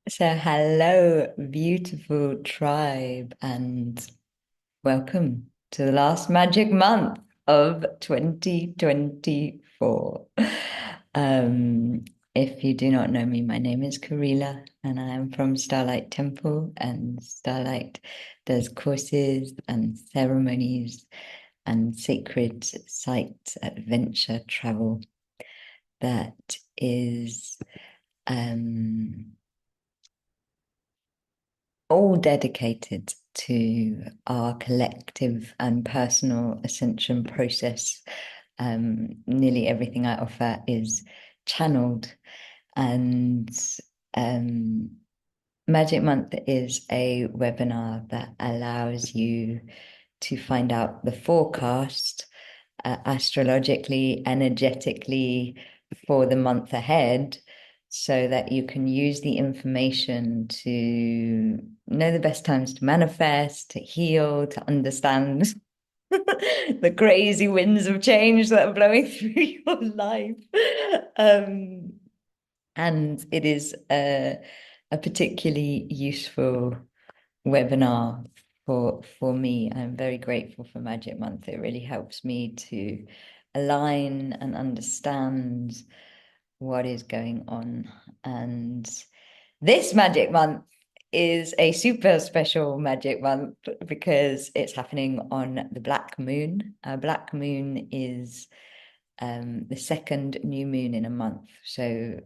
So, hello, beautiful tribe, and welcome to the last magic month of 2024. Um, if you do not know me, my name is Karila, and I am from Starlight Temple, and Starlight does courses and ceremonies and sacred site adventure travel that is all dedicated to our collective and personal ascension process. Nearly everything I offer is channeled, and um, Magic Month is a webinar that allows you to find out the forecast astrologically, energetically for the month ahead, so that you can use the information to know the best times to manifest, to heal, to understand the crazy winds of change that are blowing through your life. Um, and it is a particularly useful webinar for me. I'm very grateful for Magic Month. It really helps me to align and understand what is going on. And this Magic Month is a super special Magic Month because it's happening on the Black Moon. Black Moon is the second new moon in a month. So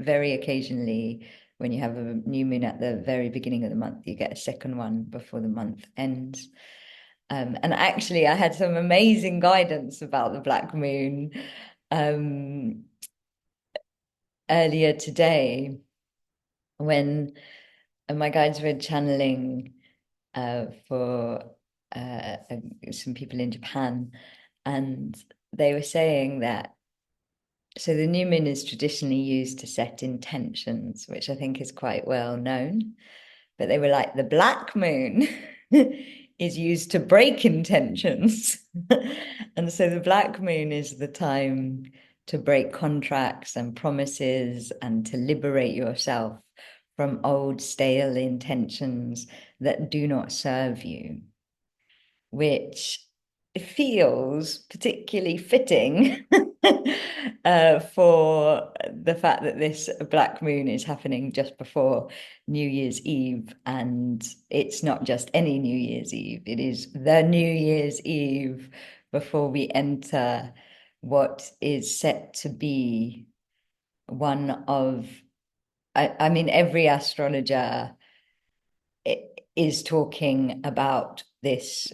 very occasionally, when you have a new moon at the very beginning of the month, you get a second one before the month ends. And actually, I had some amazing guidance about the Black Moon um, earlier today when my guides were channeling for some people in Japan, and they were saying that so the new moon is traditionally used to set intentions, which I think is quite well known. But they were like, the black moon is used to break intentions. And so the black moon is the time to break contracts and promises and to liberate yourself from old, stale intentions that do not serve you, which feels particularly fitting for the fact that this black moon is happening just before New Year's Eve. And it's not just any New Year's Eve, it is the New Year's Eve before we enter what is set to be one of, I mean, every astrologer is talking about this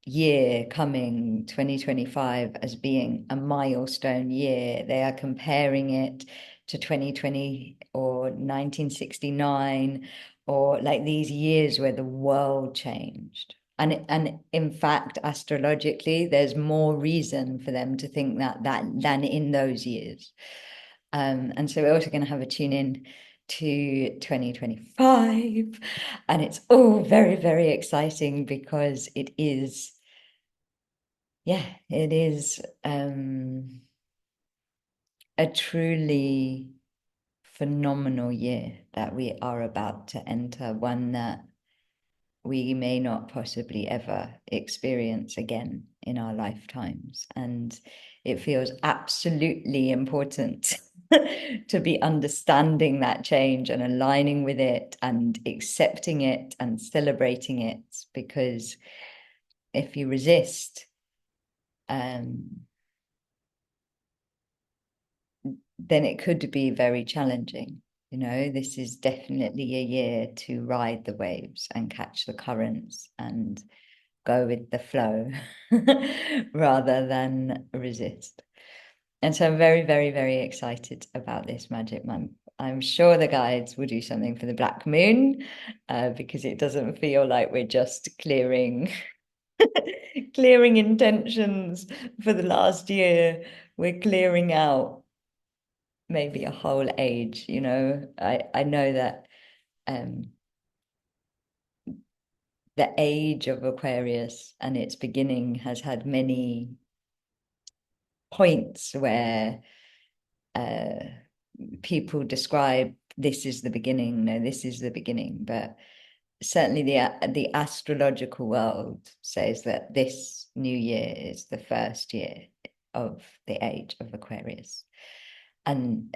year coming 2025 as being a milestone year. They are comparing it to 2020 or 1969, or like these years where the world changed. And in fact, astrologically, there's more reason for them to think that than in those years. And so we're also going to have a tune in to 2025, and it's all very, very exciting because it is, yeah, it is a truly phenomenal year that we are about to enter, one that we may not possibly ever experience again in our lifetimes. And it feels absolutely important to be understanding that change and aligning with it and accepting it and celebrating it, because if you resist, um, then it could be very challenging. You know, this is definitely a year to ride the waves and catch the currents and go with the flow rather than resist. And so I'm very, very, very excited about this magic month. I'm sure the guides will do something for the Black Moon because it doesn't feel like we're just clearing clearing intentions for the last year. We're clearing out maybe a whole age, you know. I know that um the age of Aquarius and its beginning has had many points where uh, people describe this is the beginning, no, this is the beginning. But certainly the astrological world says that this new year is the first year of the age of Aquarius. And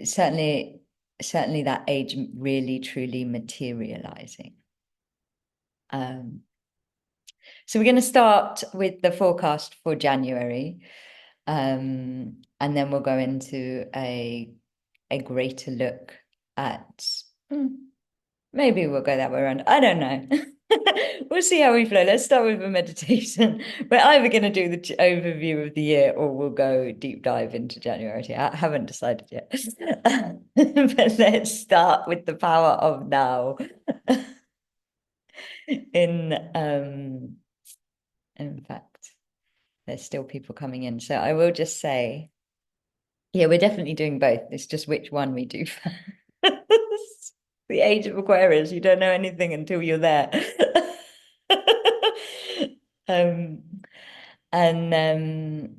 certainly that age really truly materializing. So we're going to start with the forecast for January, and then we'll go into a greater look at maybe we'll go that way around. I don't know. We'll see how we flow. Let's start with a meditation. We're either going to do the overview of the year or we'll go deep dive into January. I haven't decided yet. But let's start with the power of now. In fact, there's still people coming in. So I will just say, yeah, we're definitely doing both. It's just which one we do first. The age of Aquarius, you don't know anything until you're there. um, and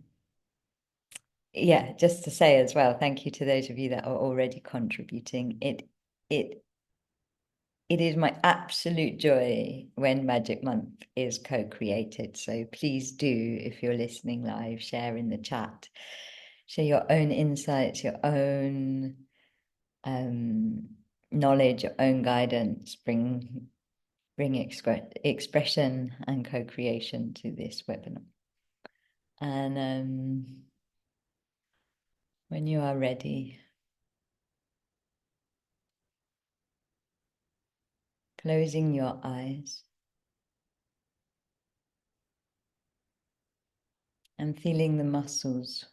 yeah, just to say as well, thank you to those of you that are already contributing. It is my absolute joy when Magic Month is co-created. So please do, if you're listening live, share in the chat, share your own insights, your own knowledge, your own guidance, bring expression and co-creation to this webinar. And when you are ready, closing your eyes and feeling the muscles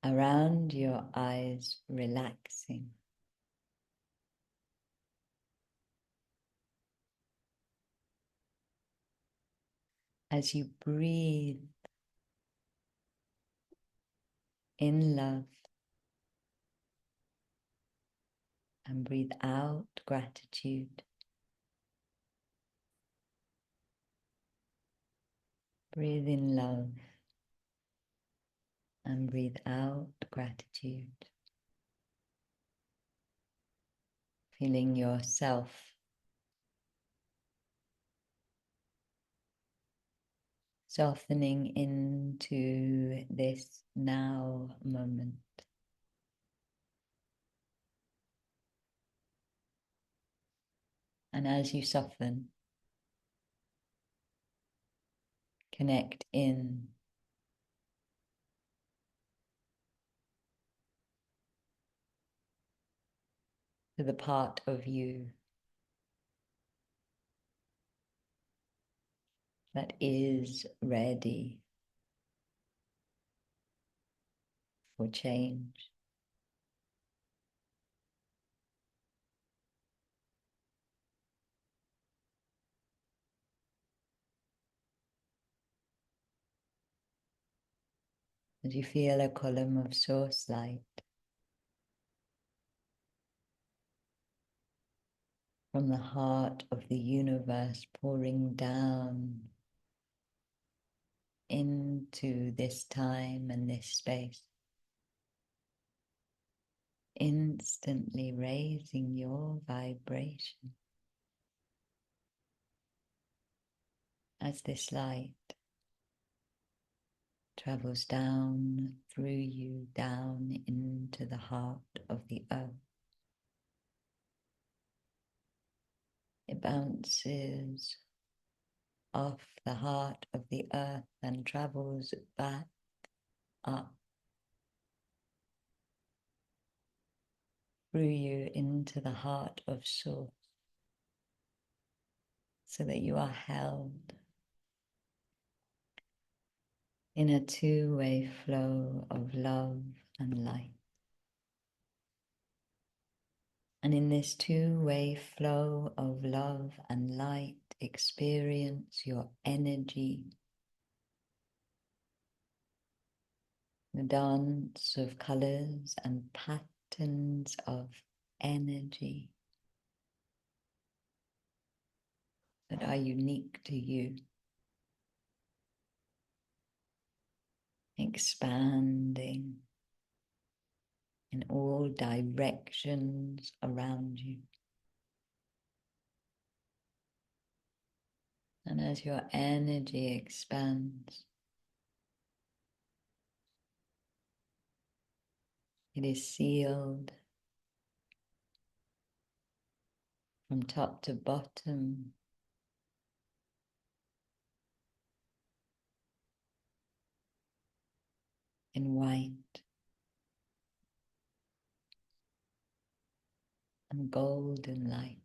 around your eyes relaxing. As you breathe in love and breathe out gratitude. Breathe in love and breathe out gratitude. Feeling yourself softening into this now moment. And as you soften, connect in to the part of you that is ready for change. As you feel a column of source light from the heart of the universe pouring down into this time and this space, instantly raising your vibration as this light travels down through you, down into the heart of the earth. It bounces off the heart of the earth and travels back up through you into the heart of Source, so that you are held in a two-way flow of love and light. And in this two-way flow of love and light, experience your energy, the dance of colors and patterns of energy that are unique to you. expanding in all directions around you. And as your energy expands, it is sealed from top to bottom in white and golden light,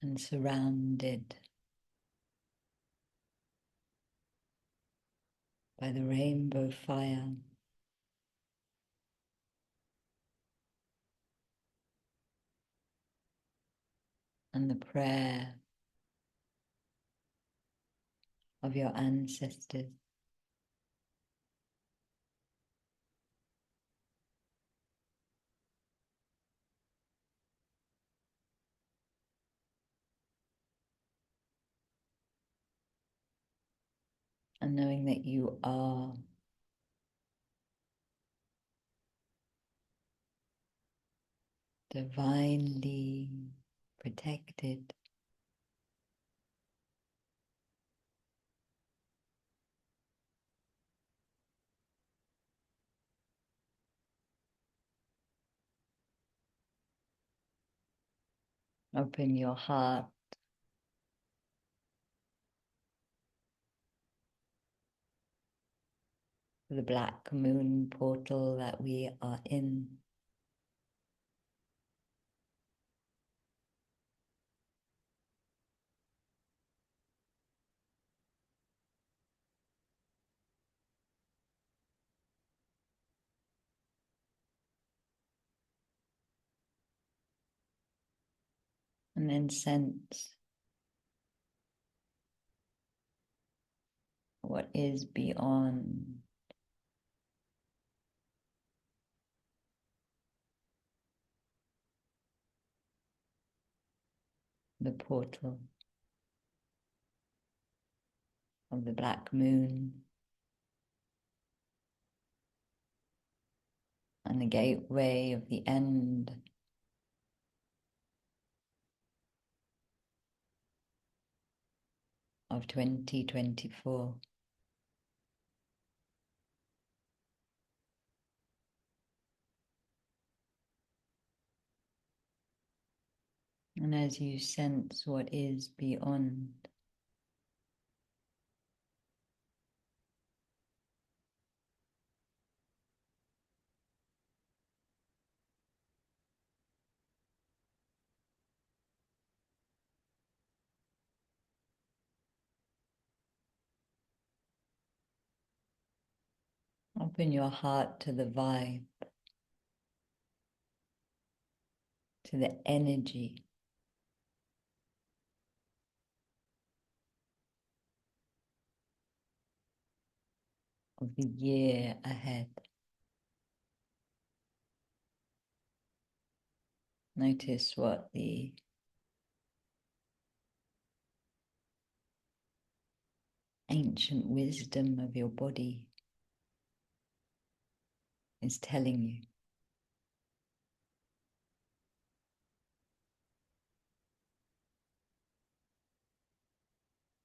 and surrounded by the rainbow fire and the prayer of your ancestors. And knowing that you are divinely protected, open your heart to the black moon portal that we are in. And then sense what is beyond the portal of the black moon and the gateway of the end of 2024. And as you sense what is beyond, open your heart to the vibe, to the energy of the year ahead. Notice what the ancient wisdom of your body is telling you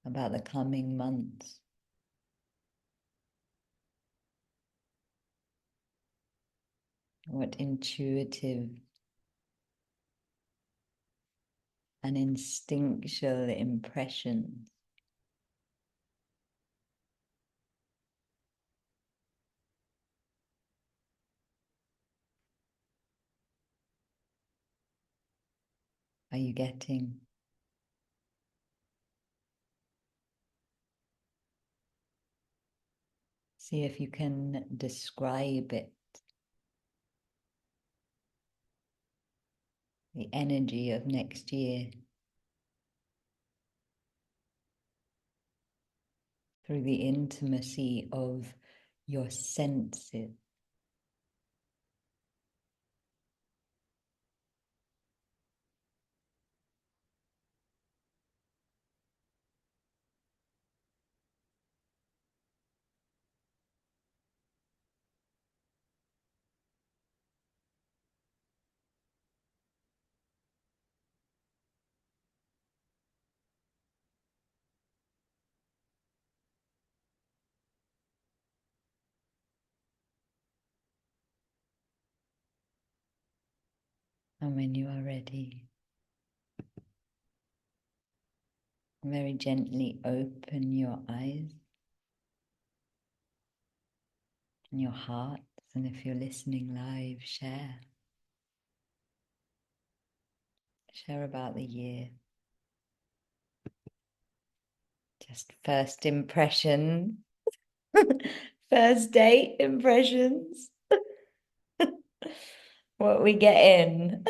about the coming months. What intuitive and instinctual impressions are you getting? See if you can describe it, the energy of next year, through the intimacy of your senses. And when you are ready, very gently open your eyes and your hearts. And if you're listening live, share. Share about the year. Just first impression. First date impressions. What we get in.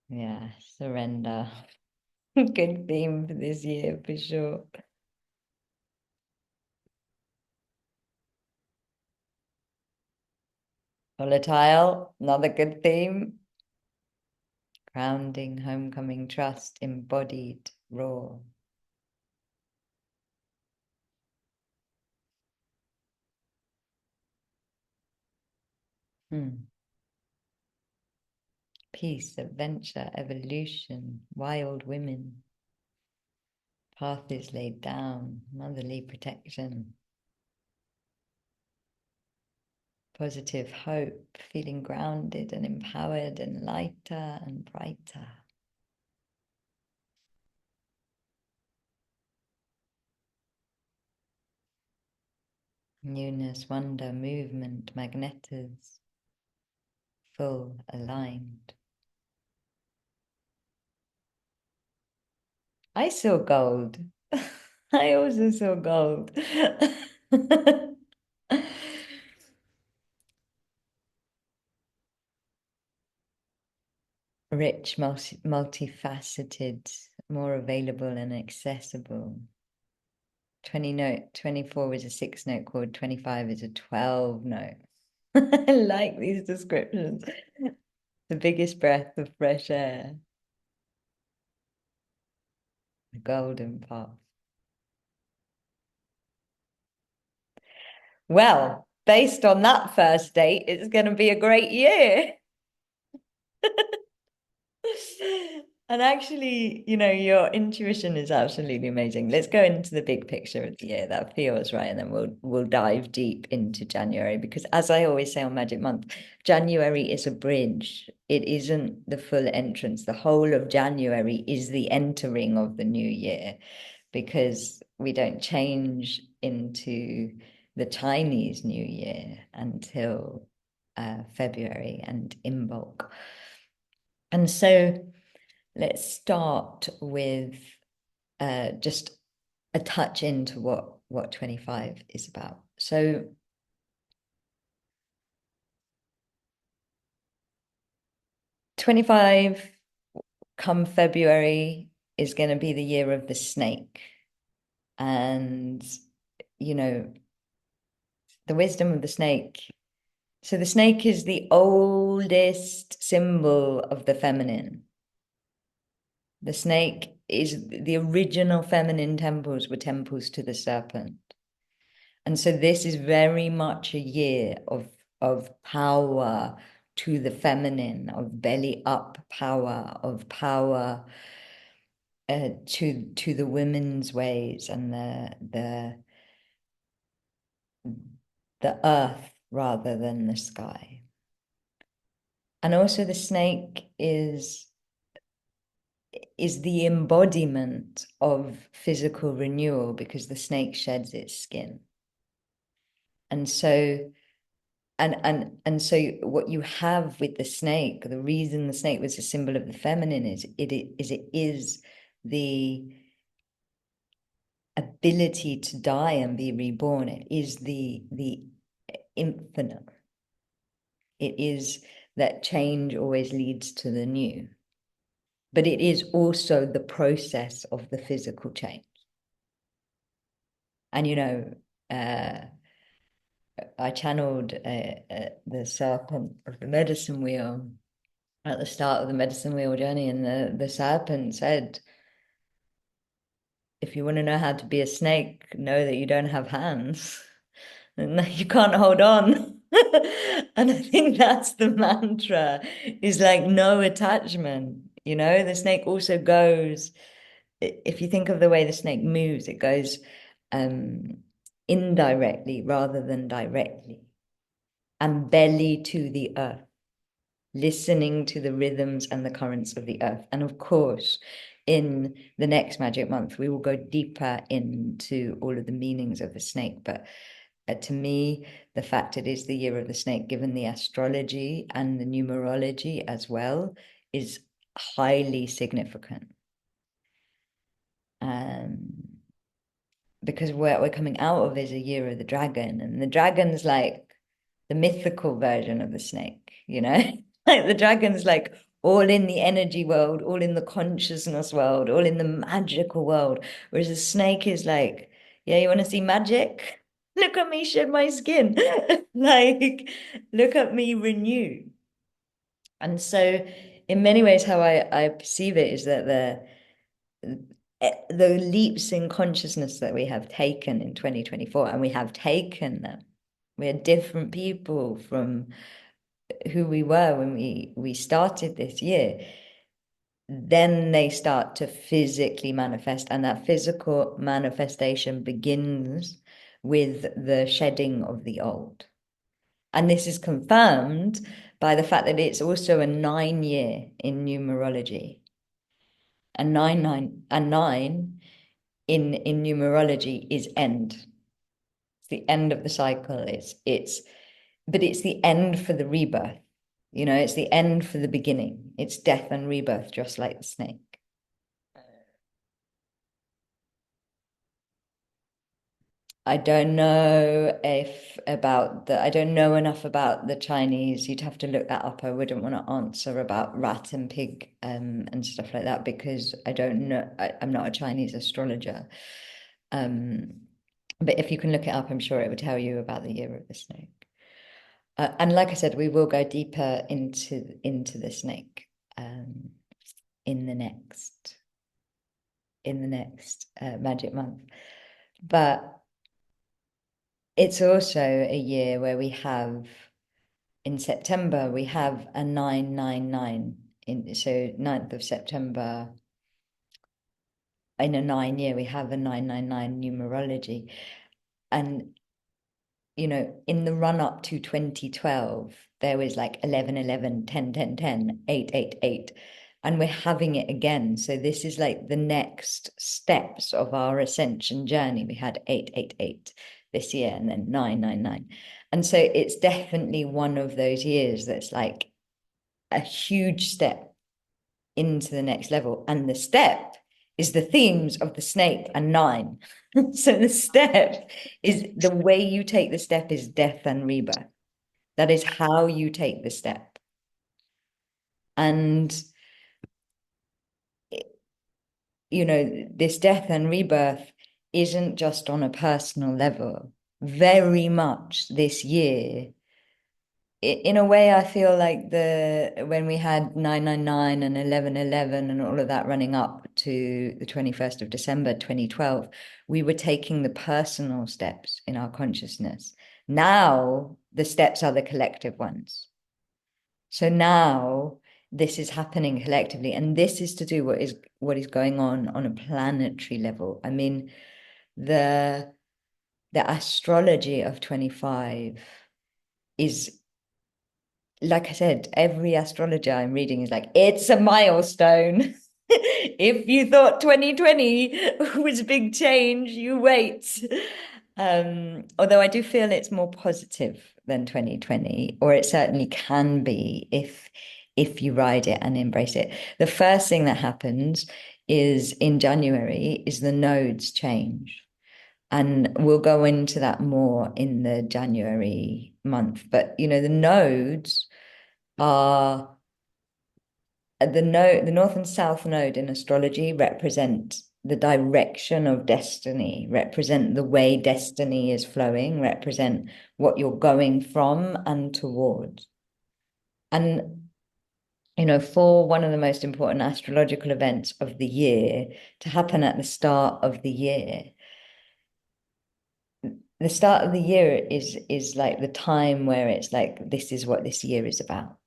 Yeah, surrender. Good theme for this year for sure. Volatile, another good theme. Grounding, homecoming, trust, embodied, raw. Peace, adventure, evolution, wild women. Path is laid down, motherly protection. Positive hope, feeling grounded and empowered and lighter and brighter. Newness, wonder, movement, magnetism, full, aligned. I saw gold. I also saw gold. Rich, multifaceted, more available and accessible. 20 note, 24 is a 6-note chord, 25 is a 12 note. I like these descriptions. The biggest breath of fresh air. The golden path. Well, based on that first date, it's going to be a great year. And actually, your intuition is absolutely amazing. Let's go into the big picture of the year. That feels right, and then we'll dive deep into January, because as I always say on Magic Month, January is a bridge. It isn't the full entrance. The whole of January is the entering of the new year, because we don't change into the Chinese New Year until February and Imbolc. And so let's start with just a touch into what 25 is about. So 25 come February is going to be the year of the snake. And, the wisdom of the snake. So the snake is the oldest symbol of the feminine. The snake is the original feminine temples were temples to the serpent. And so this is very much a year of power to the feminine, of belly up power, of power to the women's ways and the earth rather than the sky. And also the snake is the embodiment of physical renewal, because the snake sheds its skin. And so and so what you have with the snake, the reason the snake was a symbol of the feminine is it is the ability to die and be reborn. It is the infinite. It is that change always leads to the new. But it is also the process of the physical change. And I channeled the serpent of the medicine wheel at the start of the medicine wheel journey, and the serpent said, if you want to know how to be a snake, know that you don't have hands and that you can't hold on. And I think that's the mantra, is like no attachment. The snake also goes if you think of the way the snake moves, it goes indirectly rather than directly, and belly to the earth, listening to the rhythms and the currents of the earth. And of course, in the next magic month, we will go deeper into all of the meanings of the snake. But to me, the fact it is the year of the snake, given the astrology and the numerology as well, is highly significant. Because what we're coming out of is a year of the dragon, and the dragon's like the mythical version of the snake, you know? Like the dragon's like all in the energy world, all in the consciousness world, all in the magical world, whereas the snake is like, yeah, you want to see magic? Look at me shed my skin. Like, look at me renew. And so in many ways, how I perceive it is that the leaps in consciousness that we have taken in 2024, and we have taken them. We're different people from who we were when we started this year. Then they start to physically manifest, and that physical manifestation begins with the shedding of the old. And this is confirmed by the fact that it's also a 9-year in numerology. And nine in numerology is end. It's the end of the cycle. But it's the end for the rebirth. You know, it's the end for the beginning. It's death and rebirth, just like the snake. I don't know I don't know enough about the Chinese. You'd have to look that up. I wouldn't want to answer about rat and pig and stuff like that because I don't know. I'm not a Chinese astrologer. But if you can look it up, I'm sure it would tell you about the year of the snake. And like I said, we will go deeper into the snake in the next magic month. But it's also a year where we have, in September, we have a 999. So 9th of September, in a 9-year, we have a 999 numerology. And, you know, in the run up to 2012, there was like 11, 11, 10, 10, 10, 8, 8, 8. And we're having it again. So this is like the next steps of our ascension journey. We had 8, 8, 8 this year and then 9, 9, 9. And so it's definitely one of those years that's like a huge step into the next level. And the step is the themes of the snake and 9. So the step is the way you take the step is death and rebirth. That is how you take the step. And, you know, this death and rebirth isn't just on a personal level. Very much this year, in a way, I feel like when we had 999 and 1111 and all of that running up to the 21st of December 2012, we were taking the personal steps in our consciousness. Now the steps are the collective ones. So now this is happening collectively, and this is to do what is going on a planetary level. I mean, the astrology of 25 is, like I said, every astrologer I'm reading is like, it's a milestone. If you thought 2020 was a big change, you wait. Although I do feel it's more positive than 2020, or it certainly can be if you ride it and embrace it. The first thing that happens is in January is the nodes change. And we'll go into that more in the January month. But, you know, the nodes are the north and south node in astrology represent the direction of destiny, represent the way destiny is flowing, represent what you're going from and towards. And, you know, for one of the most important astrological events of the year to happen at the start of the year, the start of the year is like the time where it's like, this is what this year is about.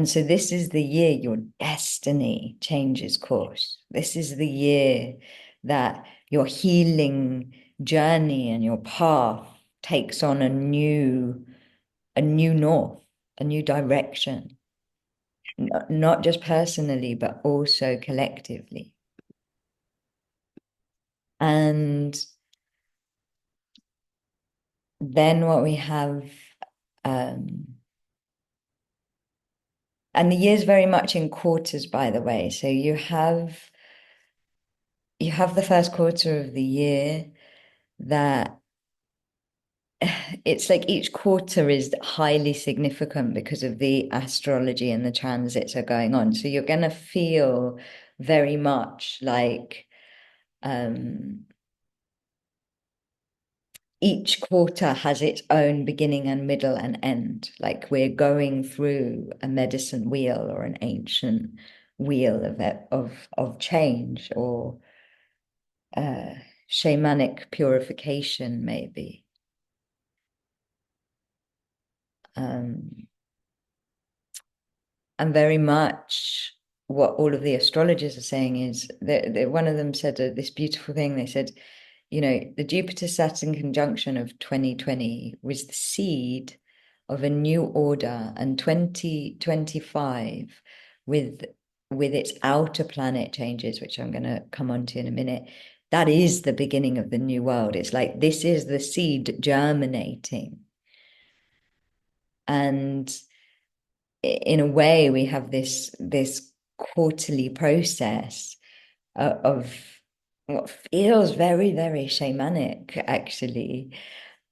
And so this is the year your destiny changes course. This is the year that your healing journey and your path takes on a new north, a new direction, not just personally, but also collectively. And then what we have, and the year's very much in quarters, by the way. So you have the first quarter of the year that it's like each quarter is highly significant because of the astrology and the transits are going on. So you're going to feel very much like each quarter has its own beginning and middle and end. Like we're going through a medicine wheel or an ancient wheel of change or shamanic purification, maybe. And very much what all of the astrologers are saying is that one of them said this beautiful thing. They said, you know, the Jupiter-Saturn conjunction of 2020 was the seed of a new order, and 2025 with its outer planet changes, which I'm going to come on to in a minute, that is the beginning of the new world. It's like this is the seed germinating. And in a way, we have this quarterly process of what feels very, very shamanic, actually.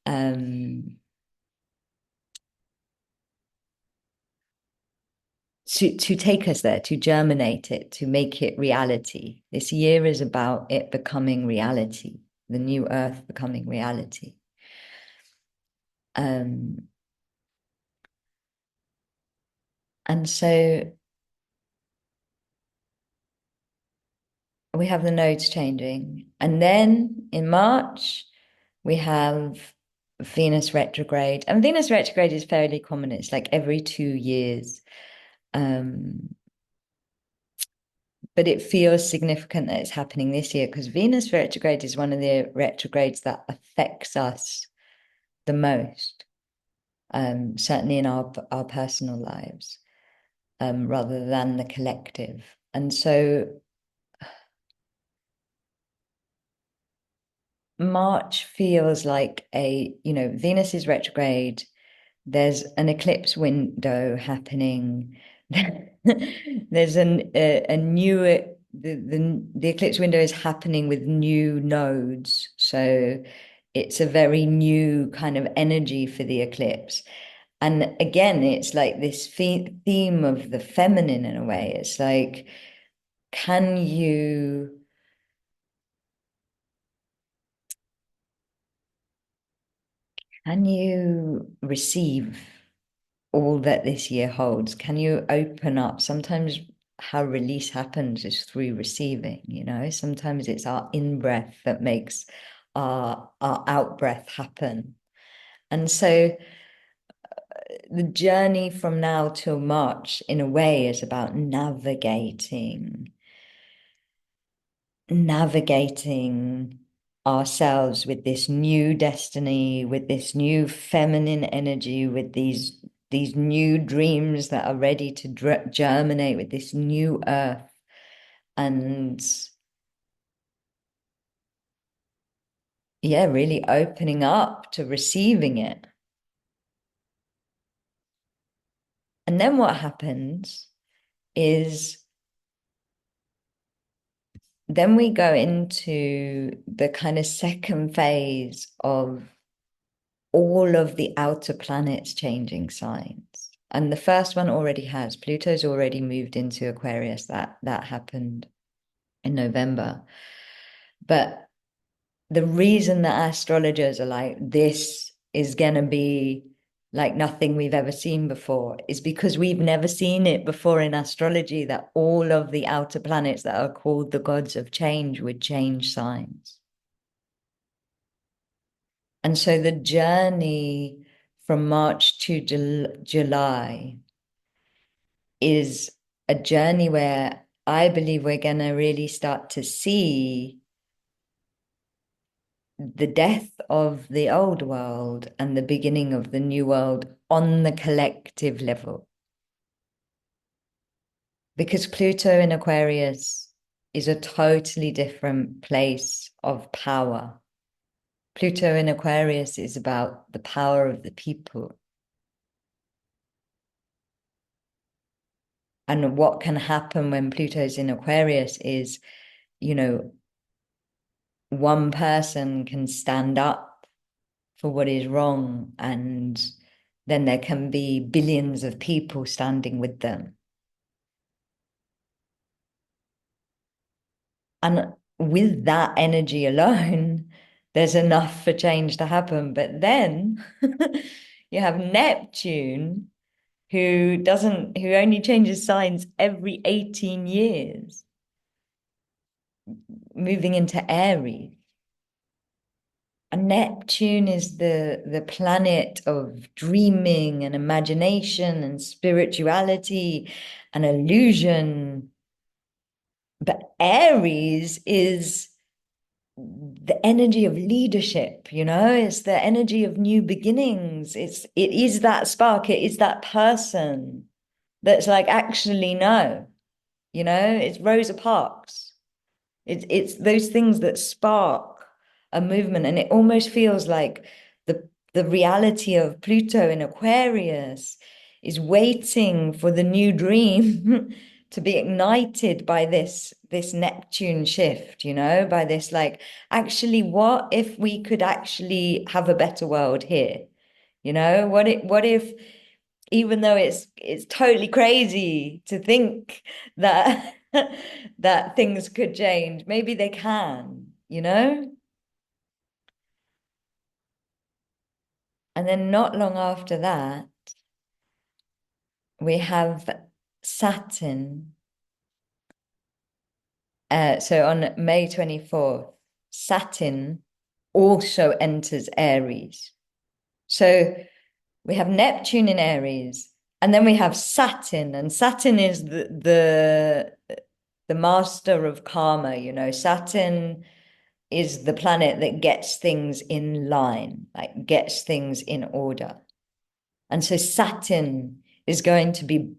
To take us there, to germinate it, to make it reality. This year is about it becoming reality, the new earth becoming reality. And so we have the nodes changing. And then in March, we have Venus retrograde. And Venus retrograde is fairly common. It's like every 2 years. But it feels significant that it's happening this year because Venus retrograde is one of the retrogrades that affects us the most, certainly in our personal lives, rather than the collective. And so March feels like Venus is retrograde. There's an eclipse window happening. There's a new the eclipse window is happening with new nodes, so it's a very new kind of energy for the eclipse. And again, it's like this theme of the feminine in a way. It's like, can you receive all that this year holds? Can you open up? Sometimes how release happens is through receiving, sometimes it's our in-breath that makes our out-breath happen. And so the journey from now till March, in a way, is about navigating ourselves with this new destiny, with this new feminine energy, with these new dreams that are ready to germinate, with this new earth. And yeah, really opening up to receiving it. And then what happens is then we go into the kind of second phase of all of the outer planets changing signs. And the first one already has. Pluto's already moved into Aquarius. That happened in November. But the reason that astrologers are like, this is going to be like nothing we've ever seen before is because we've never seen it before in astrology, that all of the outer planets that are called the gods of change would change signs. And so the journey from March to July is a journey where I believe we're going to really start to see the death of the old world and the beginning of the new world on the collective level. Because Pluto in Aquarius is a totally different place of power. Pluto in Aquarius is about the power of the people. And what can happen when Pluto's in Aquarius is, you know, one person can stand up for what is wrong, and then there can be billions of people standing with them. And with that energy alone, there's enough for change to happen. But then you have Neptune, who only changes signs every 18 years, moving into Aries. And Neptune is the planet of dreaming and imagination and spirituality and illusion. But Aries is the energy of leadership, it's the energy of new beginnings. It is that spark, it is that person that's like, actually, no, it's Rosa Parks. It's those things that spark a movement. And it almost feels like the reality of Pluto in Aquarius is waiting for the new dream to be ignited by this Neptune shift, by this, like, actually, what if we could actually have a better world here? What if even though it's totally crazy to think that that things could change, maybe they can. And then not long after that, we have Saturn. So on May 24th, Saturn also enters Aries. So we have Neptune in Aries, and then we have Saturn, and Saturn is the master of karma. Saturn is the planet that gets things in line, like gets things in order. And so Saturn is going to be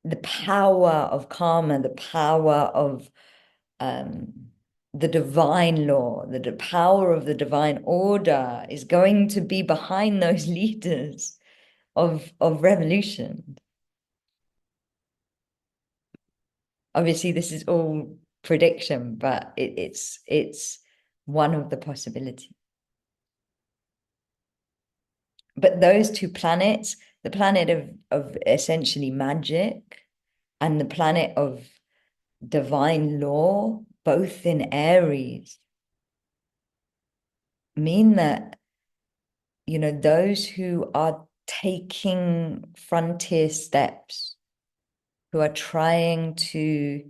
the power of karma, the power of the divine law, the power of the divine order is going to be behind those leaders of revolution. Obviously, this is all prediction, but it's one of the possibilities. But those two planets, the planet of essentially magic and the planet of divine law, both in Aries, mean that, those who are taking frontier steps, who are trying to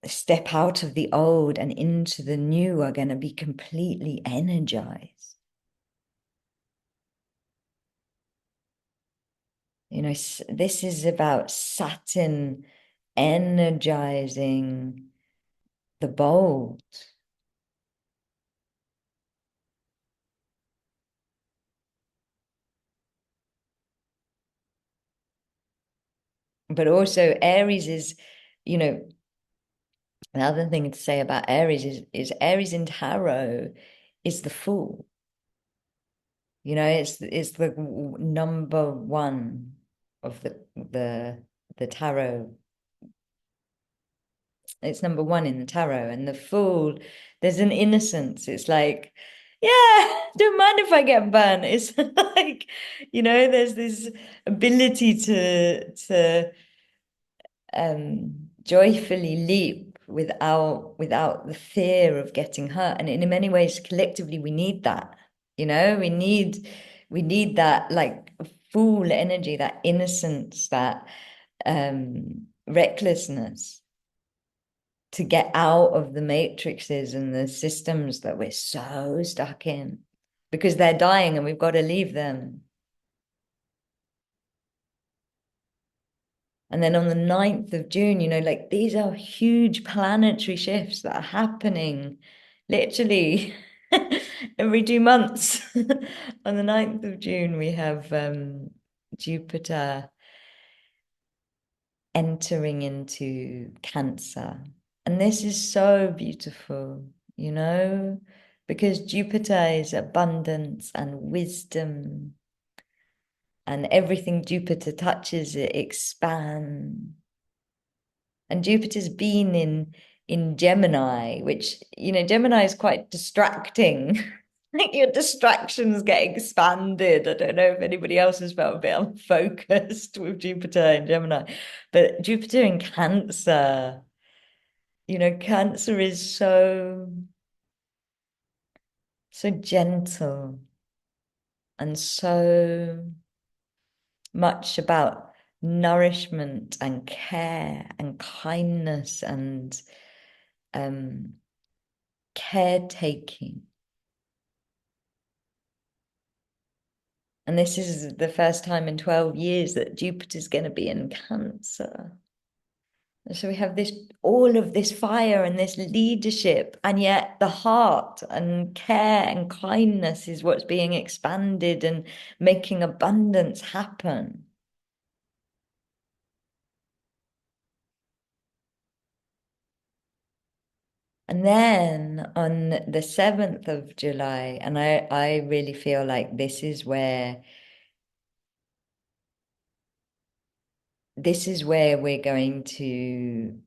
step out of the old and into the new, are going to be completely energized. This is about Saturn energizing the bold. But also Aries is, the other thing to say about Aries is Aries in tarot is the Fool. It's the number one of the tarot. It's number one in the tarot, and the Fool, there's an innocence. It's like, yeah, don't mind if I get burned. It's like, there's this ability to joyfully leap without the fear of getting hurt. And in many ways, collectively, we need that. We need that, like, Fool energy, that innocence, that recklessness, to get out of the matrices and the systems that we're so stuck in, because they're dying and we've got to leave them. And then on the 9th of June, like these are huge planetary shifts that are happening literally every 2 months. On the 9th of June, we have Jupiter entering into Cancer. And this is so beautiful, because Jupiter is abundance and wisdom, and everything Jupiter touches, it expands. And Jupiter's been in Gemini, which, Gemini is quite distracting. Like your distractions get expanded. I don't know if anybody else has felt a bit unfocused with Jupiter in Gemini, but Jupiter in Cancer, Cancer is so gentle and so much about nourishment and care and kindness and caretaking. And this is the first time in 12 years that Jupiter's going to be in Cancer. So we have all of this fire and this leadership, and yet the heart and care and kindness is what's being expanded and making abundance happen. And then on the 7th of July, and I really feel like this is where we're going to,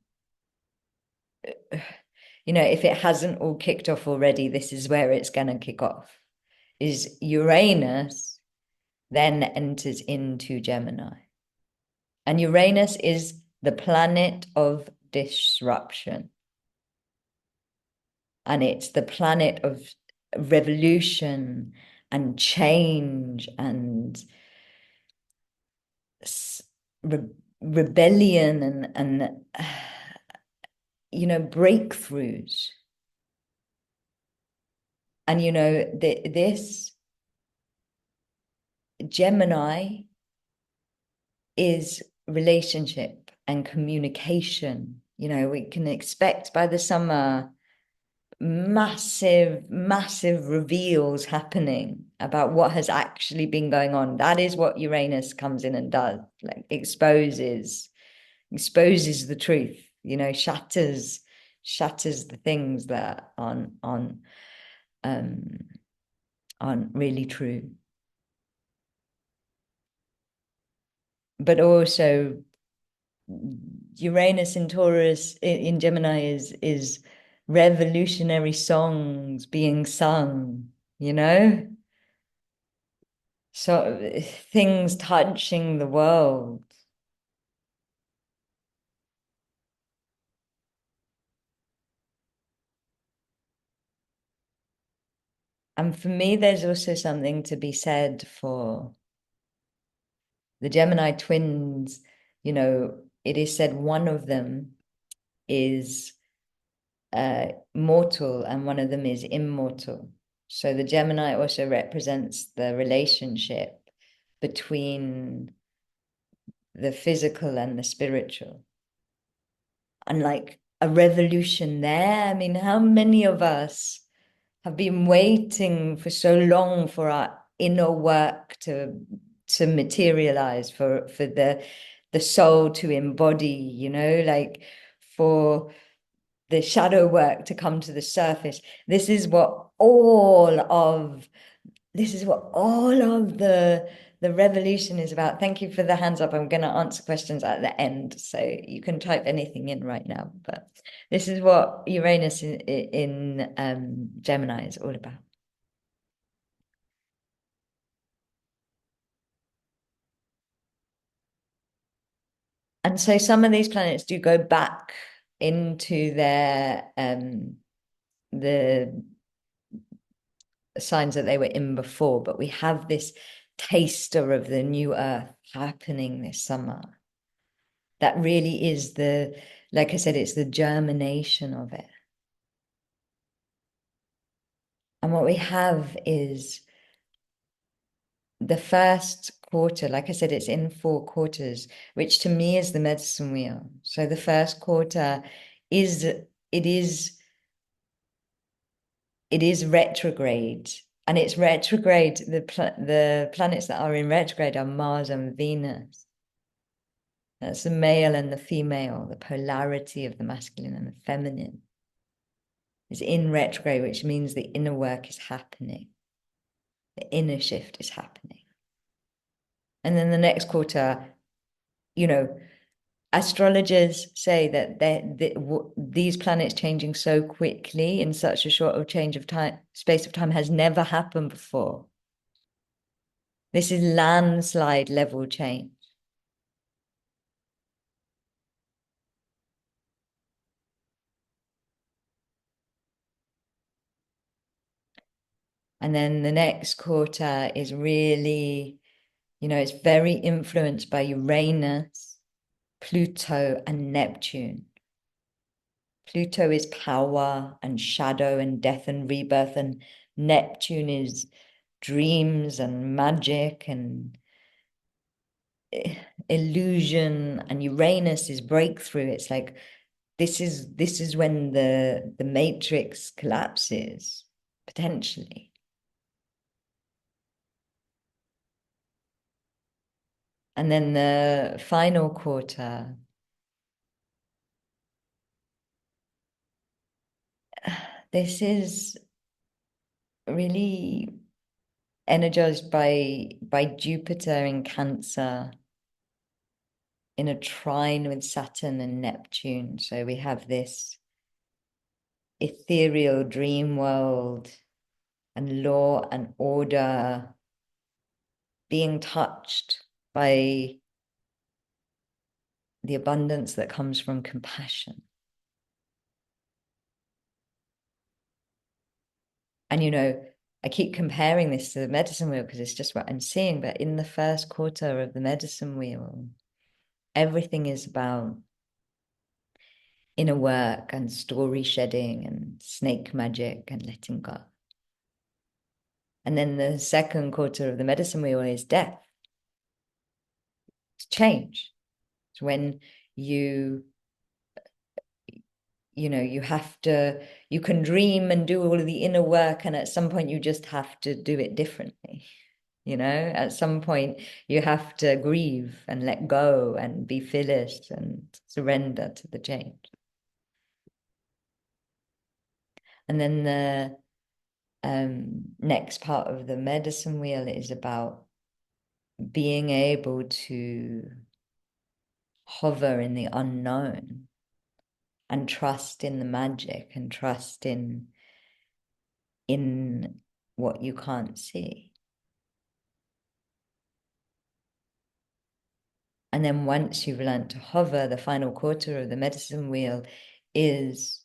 if it hasn't all kicked off already, this is where it's going to kick off, is Uranus then enters into Gemini. And Uranus is the planet of disruption. And it's the planet of revolution and change and rebellion and breakthroughs. And this Gemini is relationship and communication. We can expect by the summer massive reveals happening about what has actually been going on. That is what Uranus comes in and does, like exposes the truth, shatters the things that aren't really true. But also Uranus in Taurus in Gemini is revolutionary songs being sung, so things touching the world. And for me, there's also something to be said for the Gemini twins. It is said one of them is mortal and one of them is immortal. So the Gemini also represents the relationship between the physical and the spiritual. And like a revolution there. I mean, how many of us have been waiting for so long for our inner work to materialize, for the soul to embody, like for the shadow work to come to the surface. This is what all of the revolution is about. Thank you for the hands up. I'm going to answer questions at the end, so you can type anything in right now. But this is what Uranus in Gemini is all about. And so some of these planets do go back into their the signs that they were in before, but we have this taster of the new earth happening this summer. That really is like I said, it's the germination of it. And what we have is the first quarter, like I said, it's in 4 quarters, which to me is the medicine wheel. So the first quarter is it is retrograde, and it's retrograde. The planets that are in retrograde are Mars and Venus. That's the male and the female, the polarity of the masculine and the feminine is in retrograde, which means the inner work is happening. The inner shift is happening. And then the next quarter, astrologers say that these planets changing so quickly in such a short of change of time, space of time, has never happened before. This is landslide level change. And then the next quarter is really, it's very influenced by Uranus, Pluto, and Neptune. Pluto is power and shadow and death and rebirth, and Neptune is dreams and magic and illusion, and Uranus is breakthrough. It's like this is when the matrix collapses, potentially. And then the final quarter, this is really energized by Jupiter in Cancer in a trine with Saturn and Neptune. So we have this ethereal dream world and law and order being touched by the abundance that comes from compassion. And, I keep comparing this to the medicine wheel because it's just what I'm seeing. But in the first quarter of the medicine wheel, everything is about inner work and story shedding and snake magic and letting go. And then the second quarter of the medicine wheel is death. It's change. It's when you can dream and do all of the inner work, and at some point you just have to do it differently. At some point you have to grieve and let go and be fearless and surrender to the change. And then the next part of the medicine wheel is about being able to hover in the unknown and trust in the magic and trust in what you can't see. And then once you've learned to hover, the final quarter of the medicine wheel is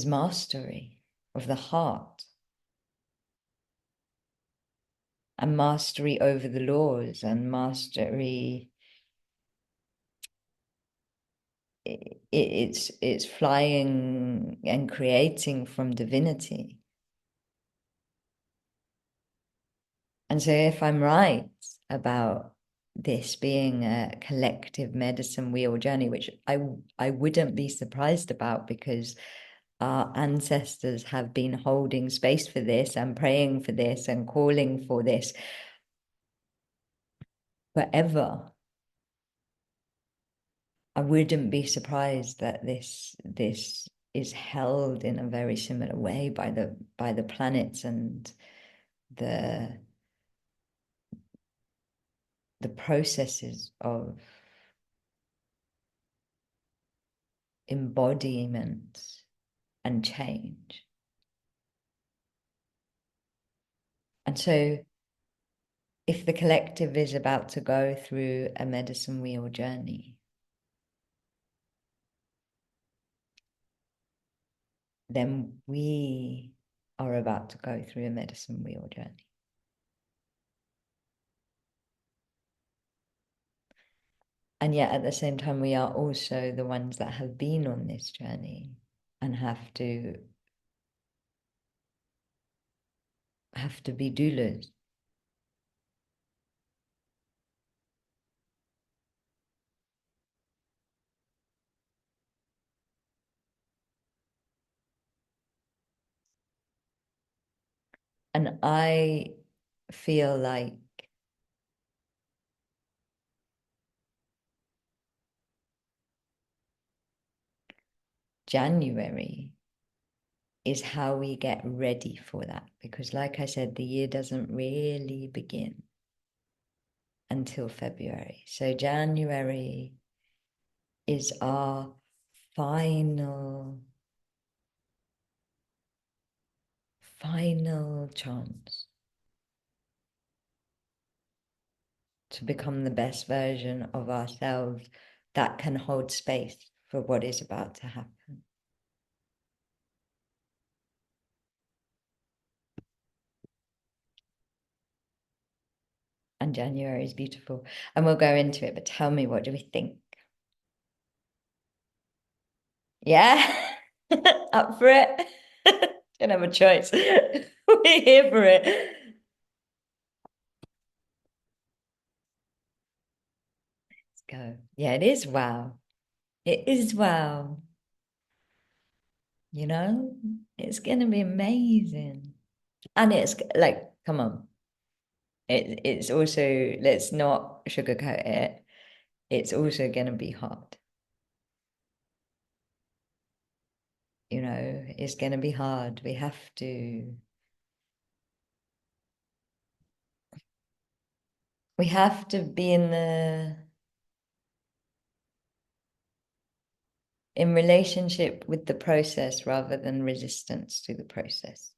mastery of the heart and mastery over the laws and mastery. It's flying and creating from divinity. And so if I'm right about this being a collective medicine wheel journey, which I wouldn't be surprised about, because our ancestors have been holding space for this and praying for this and calling for this forever. I wouldn't be surprised that this is held in a very similar way by the planets and the processes of embodiment and change. And so if the collective is about to go through a medicine wheel journey, then we are about to go through a medicine wheel journey. And yet at the same time, we are also the ones that have been on this journey and have to have to be doulas. And I feel like January is how we get ready for that. Because, like I said, the year doesn't really begin until February. So, January is our final chance to become the best version of ourselves that can hold space for what is about to happen. And January is beautiful. And we'll go into it, but tell me, what do we think? Yeah? Up for it? Don't have a choice. We're here for it. Let's go. Yeah, it is wow. It is wow. You know, it's gonna be amazing. And it's like, come on. It's also, let's not sugarcoat it. It's also gonna be hard. You know, it's gonna be hard. We have to be in relationship with the process rather than resistance to the process.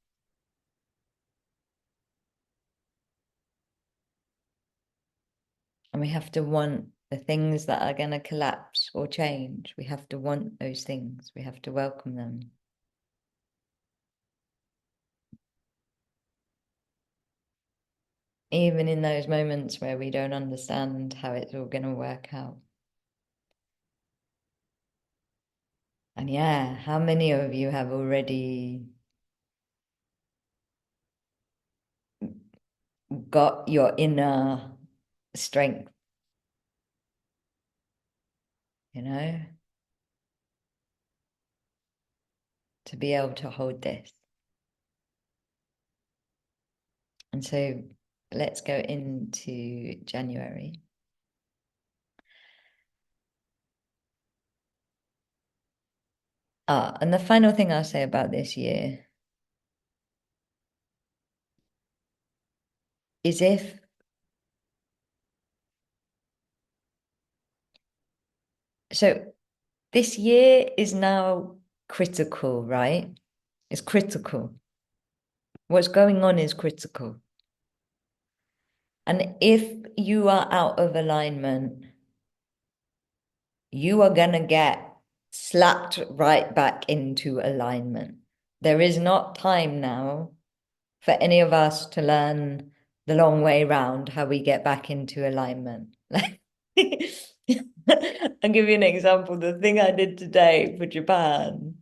And we have to want the things that are going to collapse or change. We have to want those things. We have to welcome them. Even in those moments where we don't understand how it's all going to work out. And yeah, how many of you have already got your inner strength, you know, to be able to hold this? And so let's go into January. And the final thing I'll say about this year is so this year is now critical, right? It's critical. What's going on is critical. And if you are out of alignment, you are going to get slapped right back into alignment. There is not time now for any of us to learn the long way round how we get back into alignment. I'll give you an example. The thing I did today for Japan,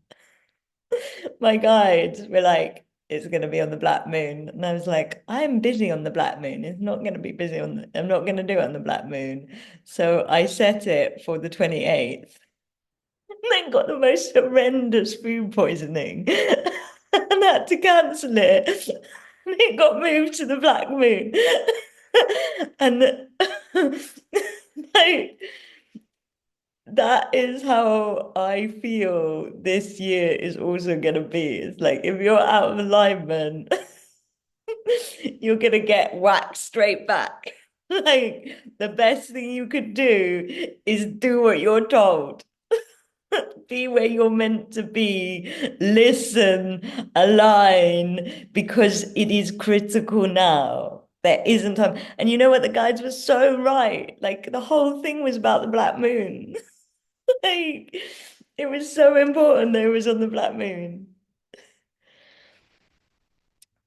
my guides were like, it's going to be on the black moon. And I was like, I'm busy on the black moon. It's not going to be busy I'm not going to do it on the black moon. So I set it for the 28th. And then got the most horrendous food poisoning and had to cancel it. And it got moved to the black moon. And like, that is how I feel this year is also going to be. It's like if you're out of alignment, you're going to get whacked straight back. Like the best thing you could do is do what you're told. Be where you're meant to be, listen, align, because it is critical now. There isn't time. And you know what? The guides were so right. Like the whole thing was about the black moon. Like it was so important that it was on the black moon.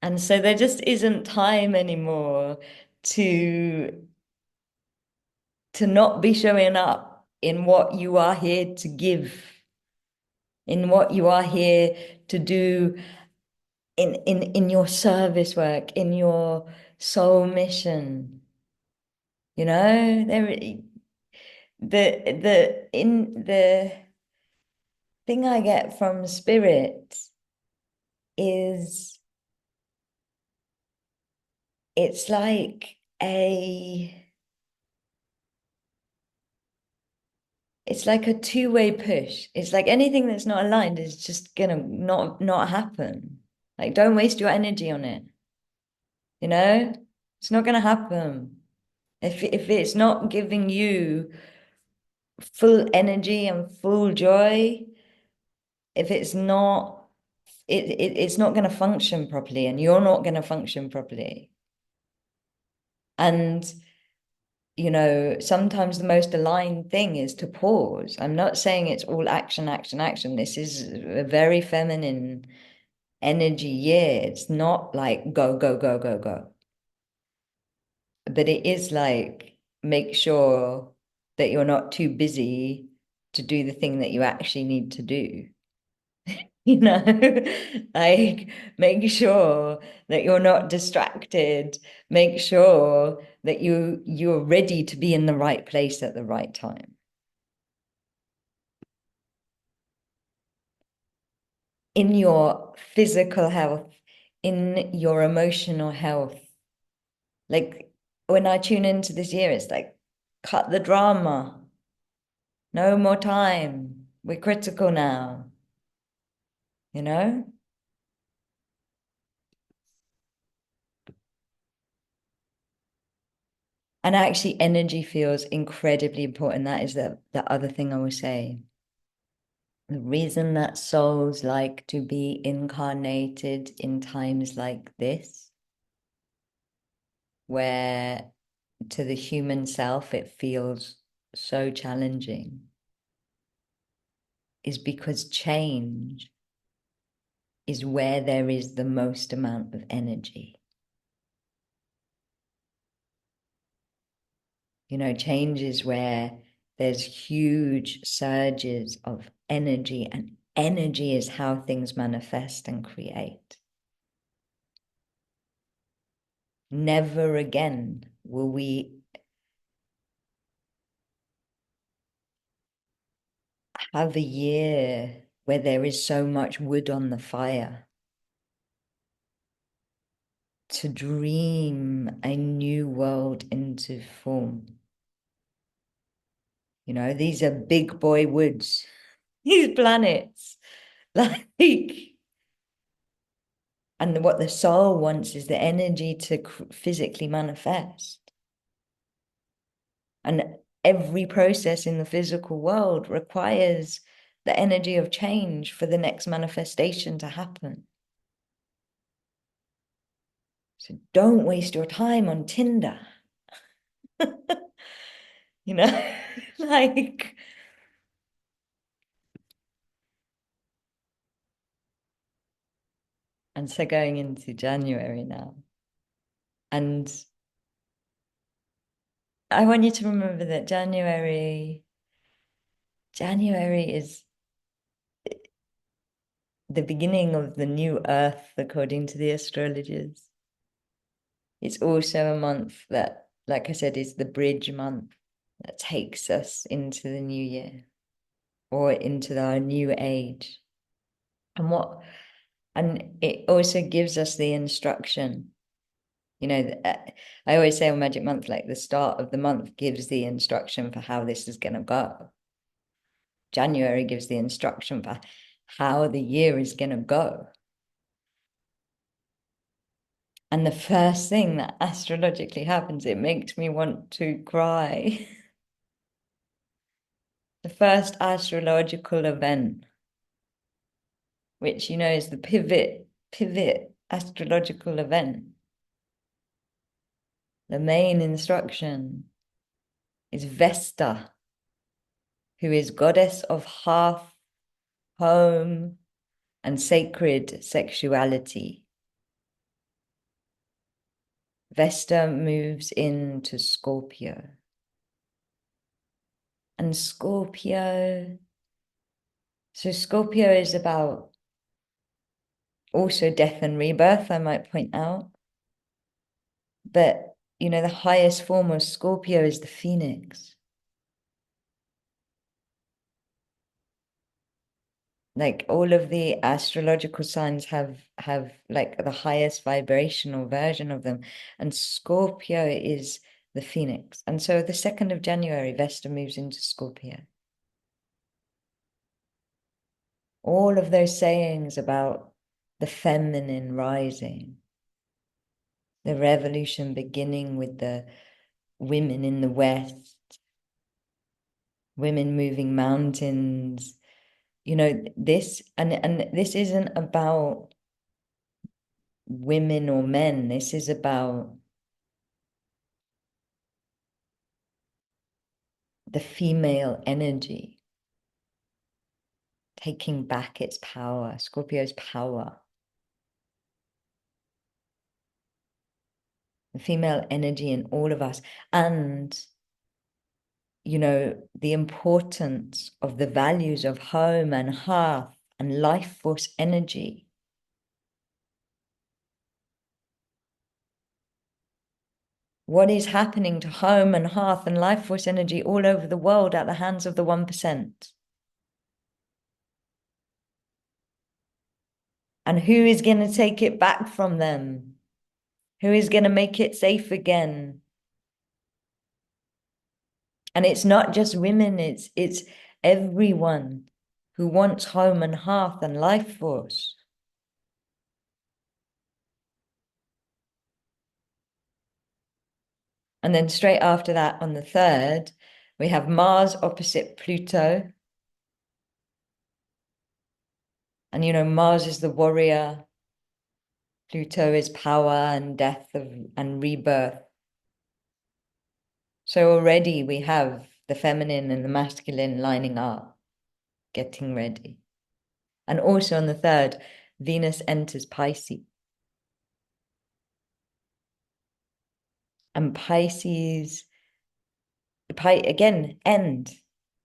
And so there just isn't time anymore to not be showing up in what you are here to give, in what you are here to do in your service work, in your soul mission. You know, the thing I get from spirit is it's like a two-way push. It's like anything that's not aligned is just gonna not happen. Like, don't waste your energy on it. You know, it's not gonna happen. If it's not giving you full energy and full joy, if it's not, it's not gonna function properly, and you're not gonna function properly. And you know, sometimes the most aligned thing is to pause. I'm not saying it's all action, action, action. This is a very feminine energy year. It's not like go, go, go, go, go. But it is like make sure that you're not too busy to do the thing that you actually need to do. You know, like make sure that you're not distracted. Make sure that you're ready to be in the right place at the right time. In your physical health, in your emotional health. Like when I tune into this year, it's like, cut the drama. No more time. We're critical now, you know? And actually, energy feels incredibly important. That is the other thing I will say. The reason that souls like to be incarnated in times like this, where to the human self it feels so challenging, is because change is where there is the most amount of energy. You know, change is where there's huge surges of energy, and energy is how things manifest and create. Never again will we have a year where there is so much wood on the fire to dream a new world into form. You know, these are big boy woods, these planets. Like, and what the soul wants is the energy to physically manifest. And every process in the physical world requires the energy of change for the next manifestation to happen. So don't waste your time on Tinder. You know, like, and so going into January now. And I want you to remember that January is the beginning of the new earth, according to the astrologers. It's also a month that, like I said, is the bridge month that takes us into the new year or into our new age. And it also gives us the instruction. You know, I always say on Magic Month, like the start of the month gives the instruction for how this is going to go. January gives the instruction for how the year is going to go. And the first thing that astrologically happens, it makes me want to cry. The first astrological event, which, you know, is the pivot astrological event. The main instruction is Vesta, who is goddess of hearth, home, and sacred sexuality. Vesta moves into Scorpio. And Scorpio is about also death and rebirth, I might point out. But, the highest form of Scorpio is the phoenix. Like all of the astrological signs have like the highest vibrational version of them. And Scorpio is the phoenix. And so the 2nd of January, Vesta moves into Scorpio. All of those sayings about the feminine rising, the revolution beginning with the women in the West, women moving mountains, this and this isn't about women or men. This is about the female energy taking back its power, Scorpio's power. The female energy in all of us. And, the importance of the values of home and hearth and life force energy. What is happening to home and hearth and life force energy all over the world at the hands of the 1%? And who is going to take it back from them? Who is going to make it safe again? And it's not just women, it's everyone who wants home and hearth and life force. And then straight after that, on the 3rd, we have Mars opposite Pluto. And Mars is the warrior. Pluto is power and death and rebirth. So already we have the feminine and the masculine lining up, getting ready. And also on the 3rd, Venus enters Pisces. And Pisces, again, end.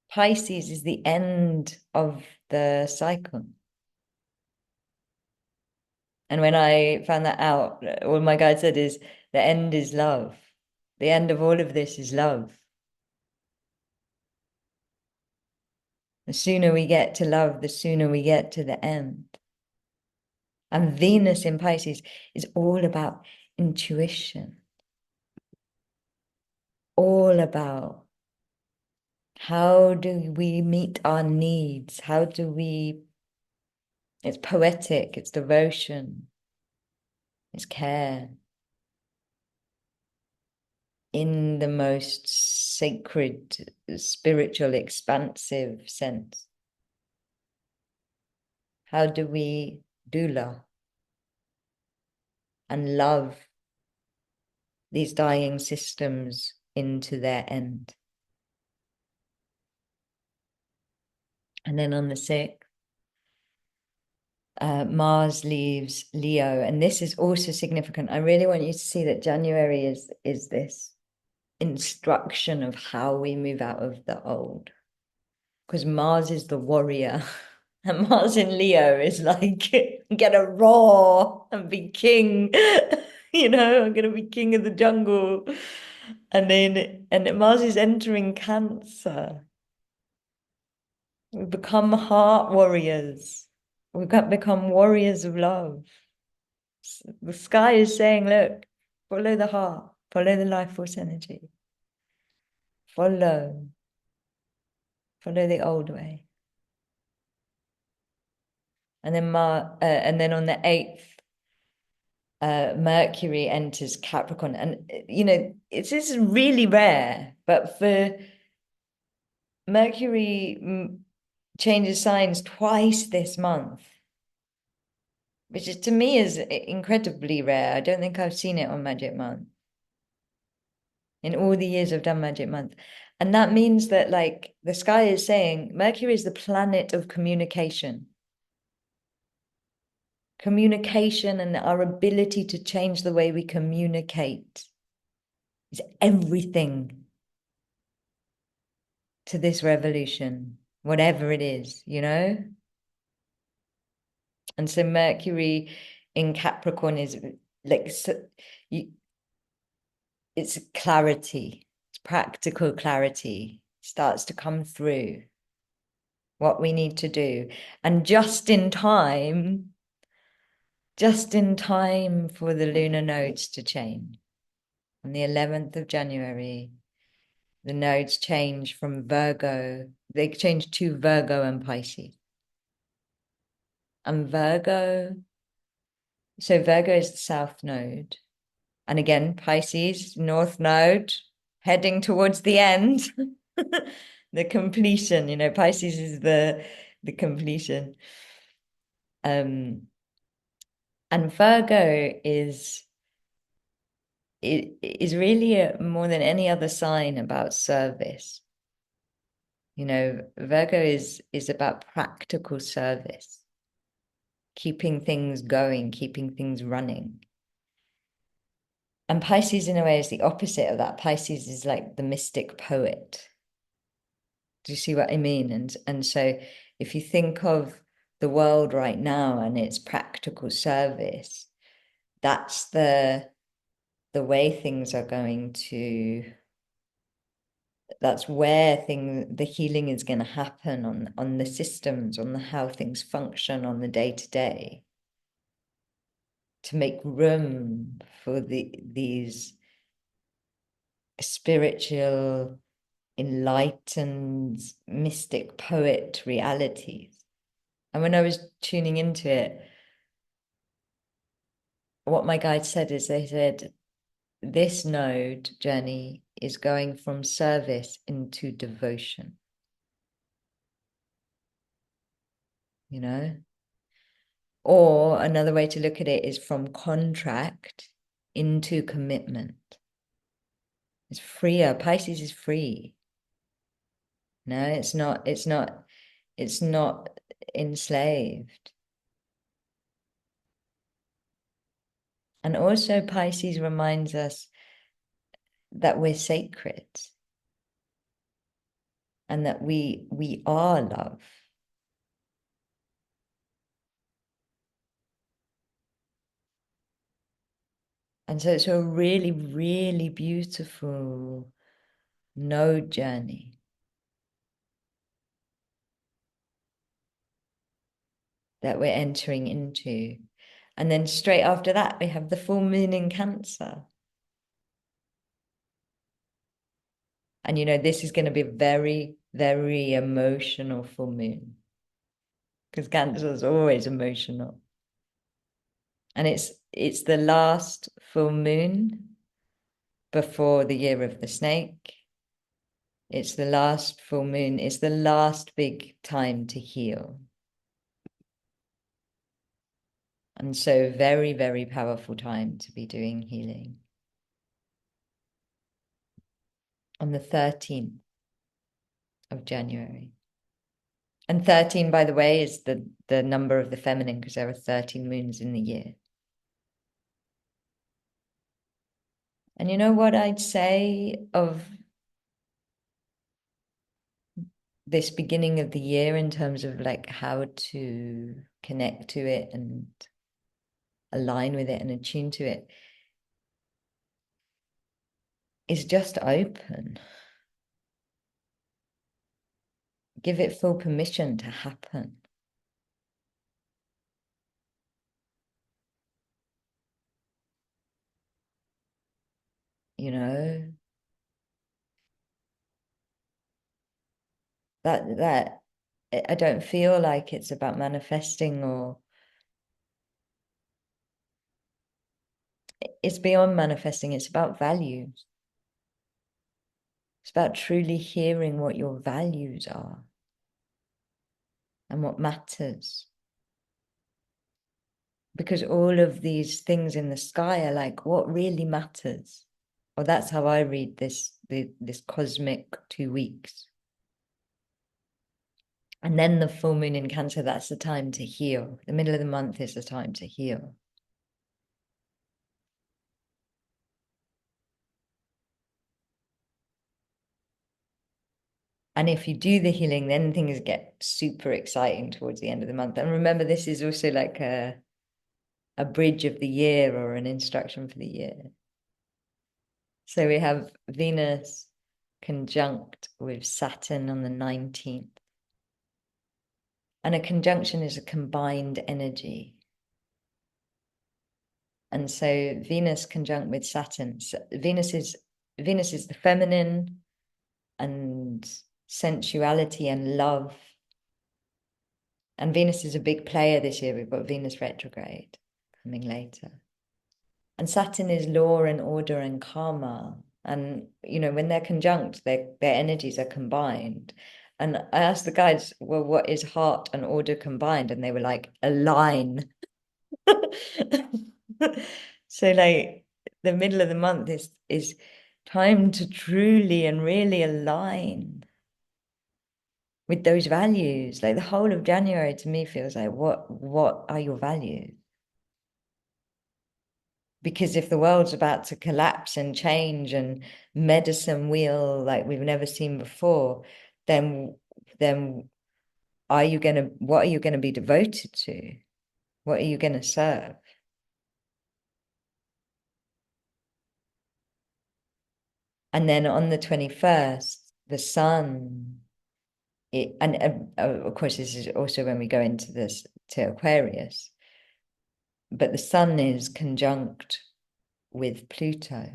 Pisces is the end of the cycle. And when I found that out, all my guide said is the end is love. The end of all of this is love. The sooner we get to love, the sooner we get to the end. And Venus in Pisces is all about intuition, all about how do we meet our needs? It's poetic, it's devotion, it's care in the most sacred, spiritual, expansive sense. How do we do love and love these dying systems into their end? And then on the 6th, Mars leaves Leo, and this is also significant. I really want you to see that January is this instruction of how we move out of the old, because Mars is the warrior, and Mars in Leo is like, I'm gonna roar and be king. I'm gonna be king of the jungle. And Mars is entering Cancer. We become heart warriors. We've got become warriors of love. The sky is saying, look, follow the heart, follow the life force energy. Follow the old way. And then on the 8th, Mercury enters Capricorn. And, this is really rare, but for Mercury changes signs twice this month, which is, to me, is incredibly rare. I don't think I've seen it on Magic Month in all the years I've done Magic Month. And that means that, like, the sky is saying Mercury is the planet of communication. Communication and our ability to change the way we communicate is everything to this revolution, whatever it is, And so Mercury in Capricorn is like, it's clarity, it's practical clarity starts to come through what we need to do. And just in time for the lunar nodes to change. On the 11th of January, the nodes change from Virgo, they change to Virgo and Pisces. And Virgo is the south node. And again, Pisces, north node, heading towards the end, the completion, Pisces is the completion. And Virgo is really more than any other sign about service. Virgo is about practical service, keeping things going, keeping things running. And Pisces, in a way, is the opposite of that. Pisces is like the mystic poet. Do you see what I mean? And so if you think of the world right now and its practical service, that's the way things are going to, that's where the healing is going to happen on the systems, on how things function on the day-to-day, to make room for these spiritual, enlightened, mystic poet realities. And when I was tuning into it, what my guide said is, they said, this node journey is going from service into devotion. Or another way to look at it is from contract into commitment. It's freer. Pisces is free. No, it's not enslaved. And also Pisces reminds us that we're sacred and that we are love. And so it's a really, really beautiful node journey. That we're entering into. And then straight after that, we have the full moon in Cancer. And this is going to be a very, very emotional full moon, because Cancer is always emotional. And it's the last full moon before the year of the snake. It's the last full moon. It's the last big time to heal. And so very, very powerful time to be doing healing. On the 13th of January. And 13, by the way, is the number of the feminine, because there are 13 moons in the year. And you know what I'd say of this beginning of the year in terms of like how to connect to it and align with it and attune to it, is just open. Give it full permission to happen. That I don't feel like it's about manifesting, or it's beyond manifesting. It's about values. It's about truly hearing what your values are and what matters. Because all of these things in the sky are like, what really matters? Well, that's how I read this cosmic 2 weeks. And then the full moon in Cancer, that's the time to heal. The middle of the month is the time to heal. And if you do the healing, then things get super exciting towards the end of the month. And remember, this is also like a bridge of the year or an instruction for the year. So we have Venus conjunct with Saturn on the 19th. And a conjunction is a combined energy. And so Venus conjunct with Saturn. So Venus is the feminine and sensuality and love. And Venus is a big player this year. We've got Venus retrograde coming later. And Saturn is law and order and karma. And, when they're conjunct, their energies are combined. And I asked the guides, well, what is heart and order combined? And they were like, align. So like the middle of the month is time to truly and really align with those values. Like the whole of January to me feels like what are your values? Because if the world's about to collapse and change and medicine wheel like we've never seen before, then what are you gonna be devoted to? What are you gonna serve? And then on the 21st, the sun, of course, this is also when we go into this to Aquarius, but the sun is conjunct with Pluto.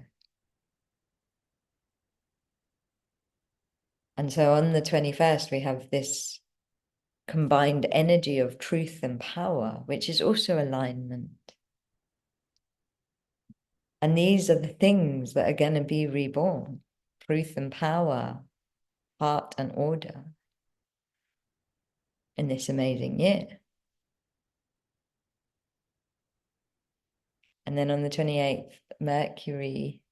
And so on the 21st, we have this combined energy of truth and power, which is also alignment. And these are the things that are going to be reborn: truth and power, heart and order in this amazing year. And then on the 28th, Mercury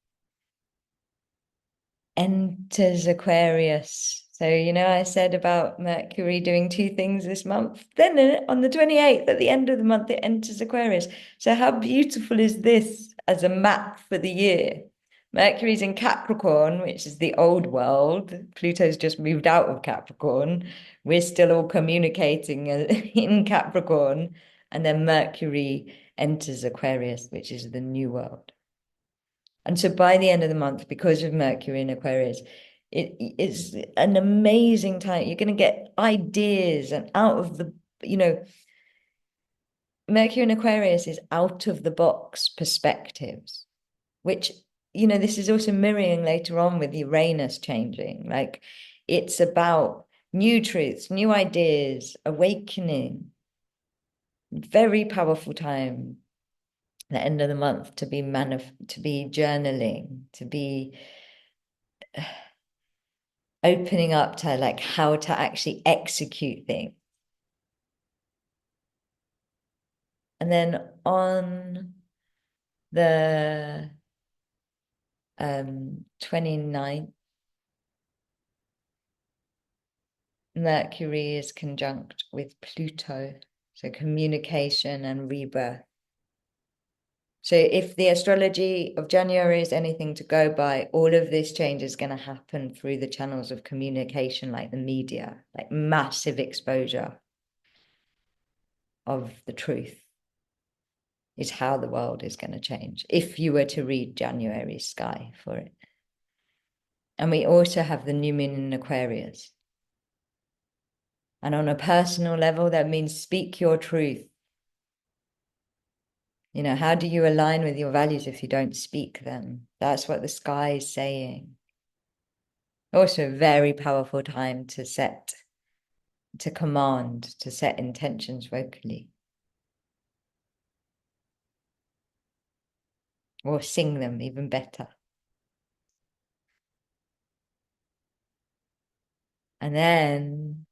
enters Aquarius. So, I said about Mercury doing two things this month. Then on the 28th, at the end of the month, it enters Aquarius. So how beautiful is this as a map for the year? Mercury's in Capricorn, which is the old world. Pluto's just moved out of Capricorn. We're still all communicating in Capricorn. And then Mercury enters Aquarius, which is the new world. And so by the end of the month, because of Mercury in Aquarius, it's an amazing time. You're going to get ideas and out of the, Mercury in Aquarius is out of the box perspectives, which, this is also mirroring later on with Uranus changing. Like it's about new truths, new ideas, awakening. Very powerful time, the end of the month, to be journaling, to be opening up to like how to actually execute things. And then on the 29th, Mercury is conjunct with Pluto, so communication and rebirth. So if the astrology of January is anything to go by, all of this change is going to happen through the channels of communication, like the media, like massive exposure of the truth is how the world is going to change, if you were to read January's sky for it. And we also have the new moon in Aquarius. And on a personal level, that means speak your truth. How do you align with your values if you don't speak them? That's what the sky is saying. Also, a very powerful time to set intentions vocally. Or sing them even better. And then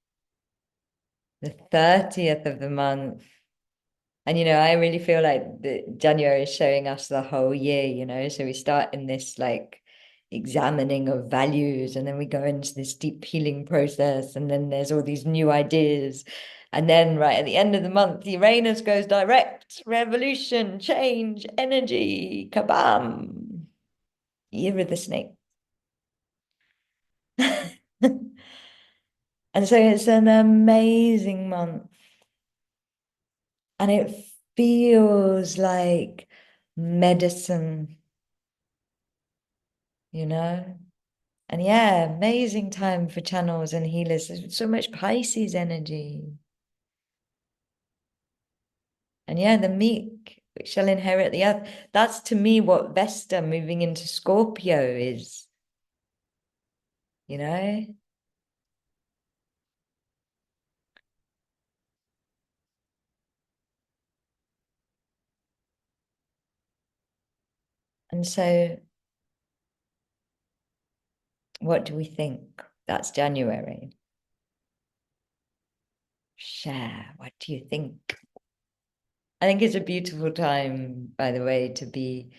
the 30th of the month, and I really feel like January is showing us the whole year, so we start in this like examining of values, and then we go into this deep healing process, and then there's all these new ideas. And then right at the end of the month, Uranus goes direct, revolution, change, energy, kabam, year of the snake. And so it's an amazing month. And it feels like medicine, you know? And yeah, amazing time for channels and healers. There's so much Pisces energy. And yeah, the meek shall inherit the earth. That's to me what Vesta moving into Scorpio is, you know? And so what do we think? That's January. Share, what do you think? I think it's a beautiful time, by the way, to be,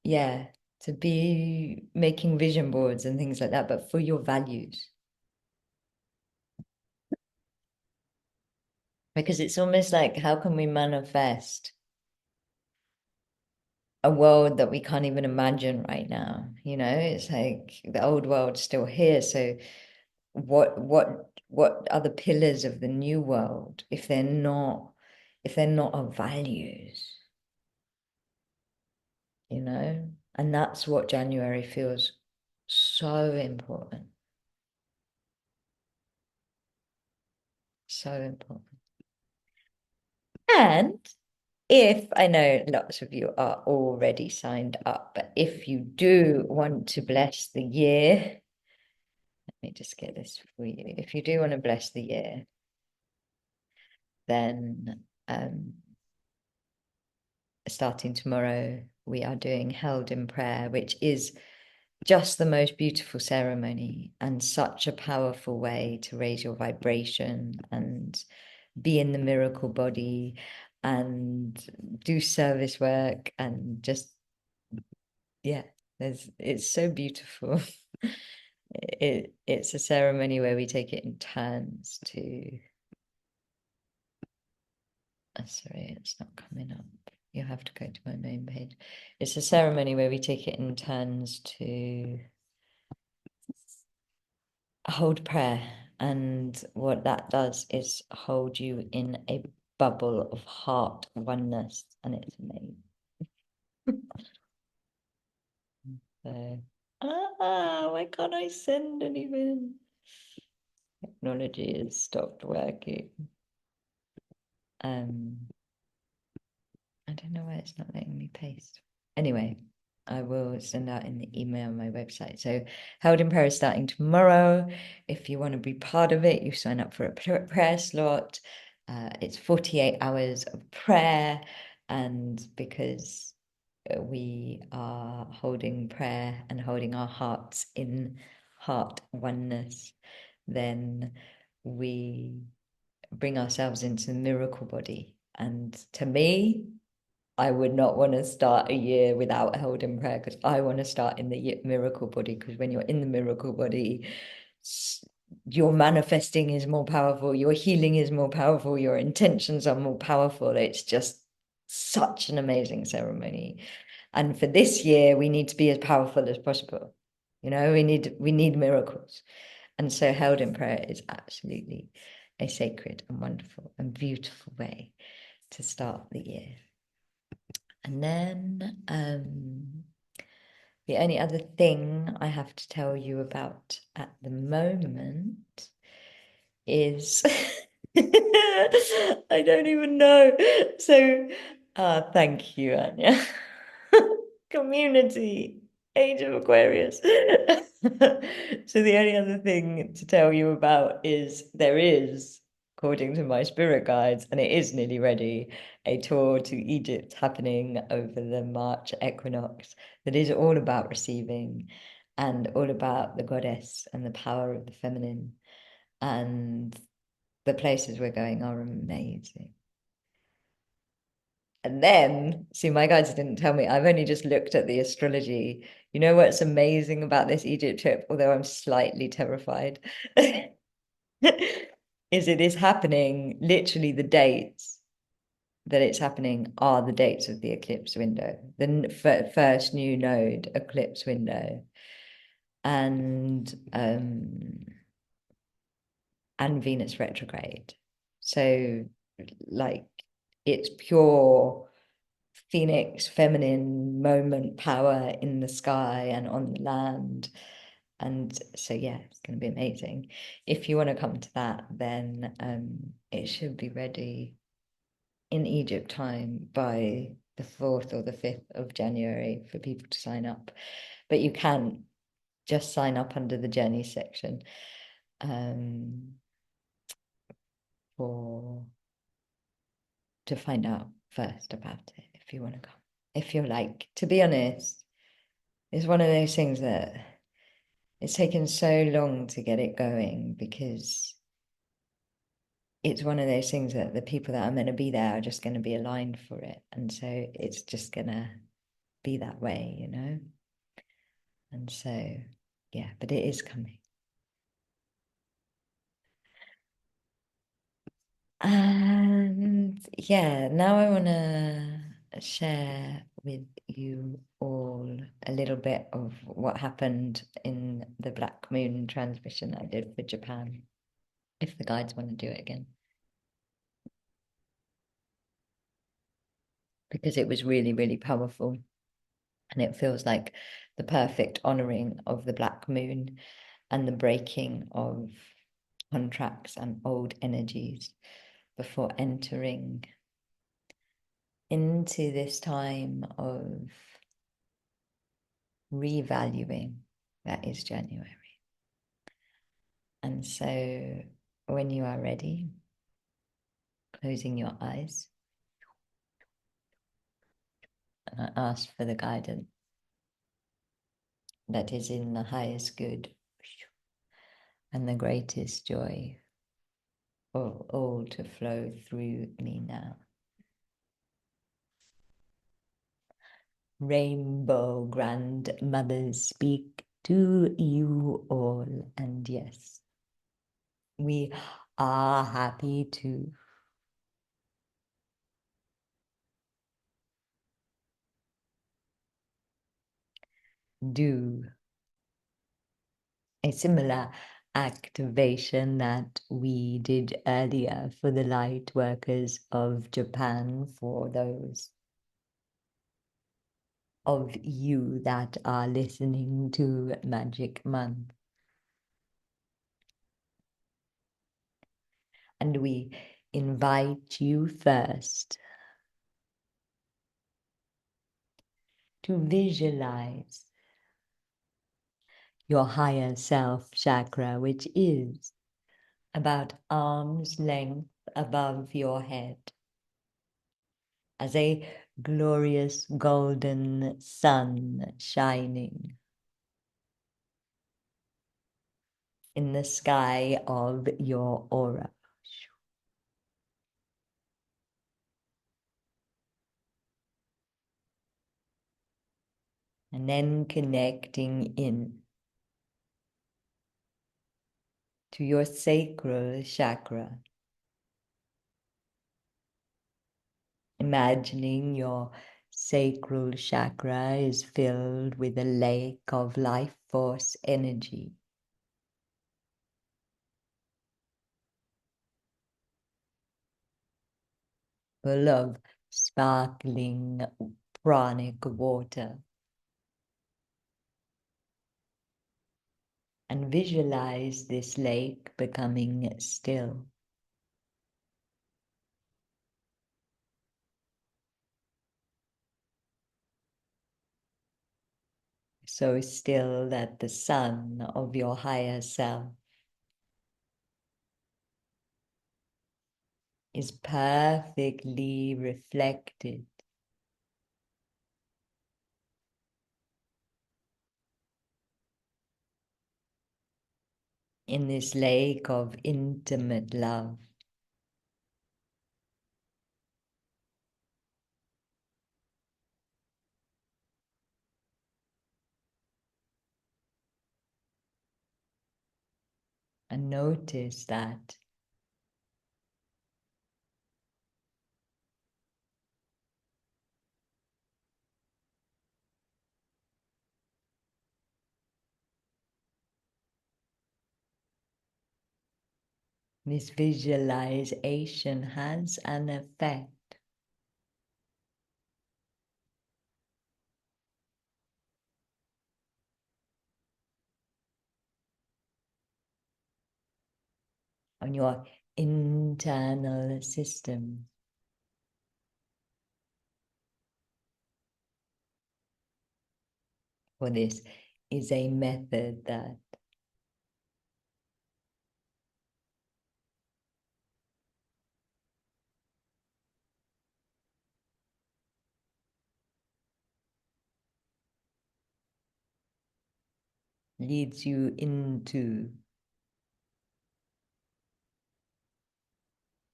yeah, to be making vision boards and things like that, but for your values. Because it's almost like, how can we manifest a world that we can't even imagine right now? You know, it's like the old world's still here. So what are the pillars of the new world if they're not our values, you know? And that's what January feels so important. So important. And if I know lots of you are already signed up, but if you do want to bless the year, let me just get this for you. If you do want to bless the year, then starting tomorrow, we are doing Held in Prayer, which is just the most beautiful ceremony and such a powerful way to raise your vibration and be in the miracle body and do service work and just, yeah, it's so beautiful. It's a ceremony where we take it in turns to, sorry, it's not coming up. You have to go to my main page. It's a ceremony where we take it in turns to hold prayer. And what that does is hold you in a bubble of heart oneness. And it's amazing. So, why can't I send anything? Technology has stopped working. I don't know why it's not letting me paste. Anyway, I will send out in the email on my website. So Held in Prayer is starting tomorrow. If you want to be part of it, you sign up for a prayer slot. It's 48 hours of prayer. And because we are holding prayer and holding our hearts in heart oneness, then we bring ourselves into the miracle body. And to me, I would not want to start a year without held in prayer because I want to start in the miracle body, because when you're in the miracle body, your manifesting is more powerful, your healing is more powerful, your intentions are more powerful. It's just such an amazing ceremony. And for this year, we need to be as powerful as possible. You know, we need miracles. And so held in prayer is absolutely a sacred and wonderful and beautiful way to start the year. And then the only other thing I have to tell you about at the moment is I don't even know. So thank you, Anya. Community, Age of Aquarius. So the only other thing to tell you about is there is, according to my spirit guides, and it is nearly ready, a tour to Egypt happening over the March equinox that is all about receiving and all about the goddess and the power of the feminine. And the places we're going are amazing. And then, see, my guides didn't tell me. I've only just looked at the astrology. You know what's amazing about this Egypt trip, although I'm slightly terrified, is it is happening, literally the dates that it's happening are the dates of the eclipse window, the first new node eclipse window. And and Venus retrograde. So like it's pure Phoenix feminine moment power in the sky and on the land. And so yeah, it's going to be amazing. If you want to come to that, then it should be ready in Egypt time by the 4th or the 5th of January for people to sign up. But you can just sign up under the journey section for to find out first about it if you want to come. If you're like, to be honest, it's one of those things that it's taken so long to get it going because it's one of those things that the people that are meant to be there are just going to be aligned for it. And so it's just going to be that way, you know? And so, yeah, but it is coming. And yeah, now I want to share with you all a little bit of what happened in the Black Moon transmission I did for Japan, if the guides want to do it again. Because it was really, really powerful. And it feels like the perfect honoring of the Black Moon and the breaking of contracts and old energies before entering into this time of revaluing that is January. And so when you are ready, closing your eyes, and I ask for the guidance that is in the highest good and the greatest joy for all to flow through me now. Rainbow grandmothers speak to you all, and yes, we are happy to. Do a similar activation that we did earlier for the light workers of Japan, for those of you that are listening to Magic Month. And we invite you first to visualize your higher self chakra, which is about arm's length above your head, as a glorious golden sun shining in the sky of your aura. And then connecting in to your sacral chakra. Imagining your sacral chakra is filled with a lake of life force energy. Full of sparkling pranic water. And visualize this lake becoming still. So still that the sun of your higher self is perfectly reflected in this lake of intimate love. And notice that This visualization has an effect on your internal system. For this is a method that leads you into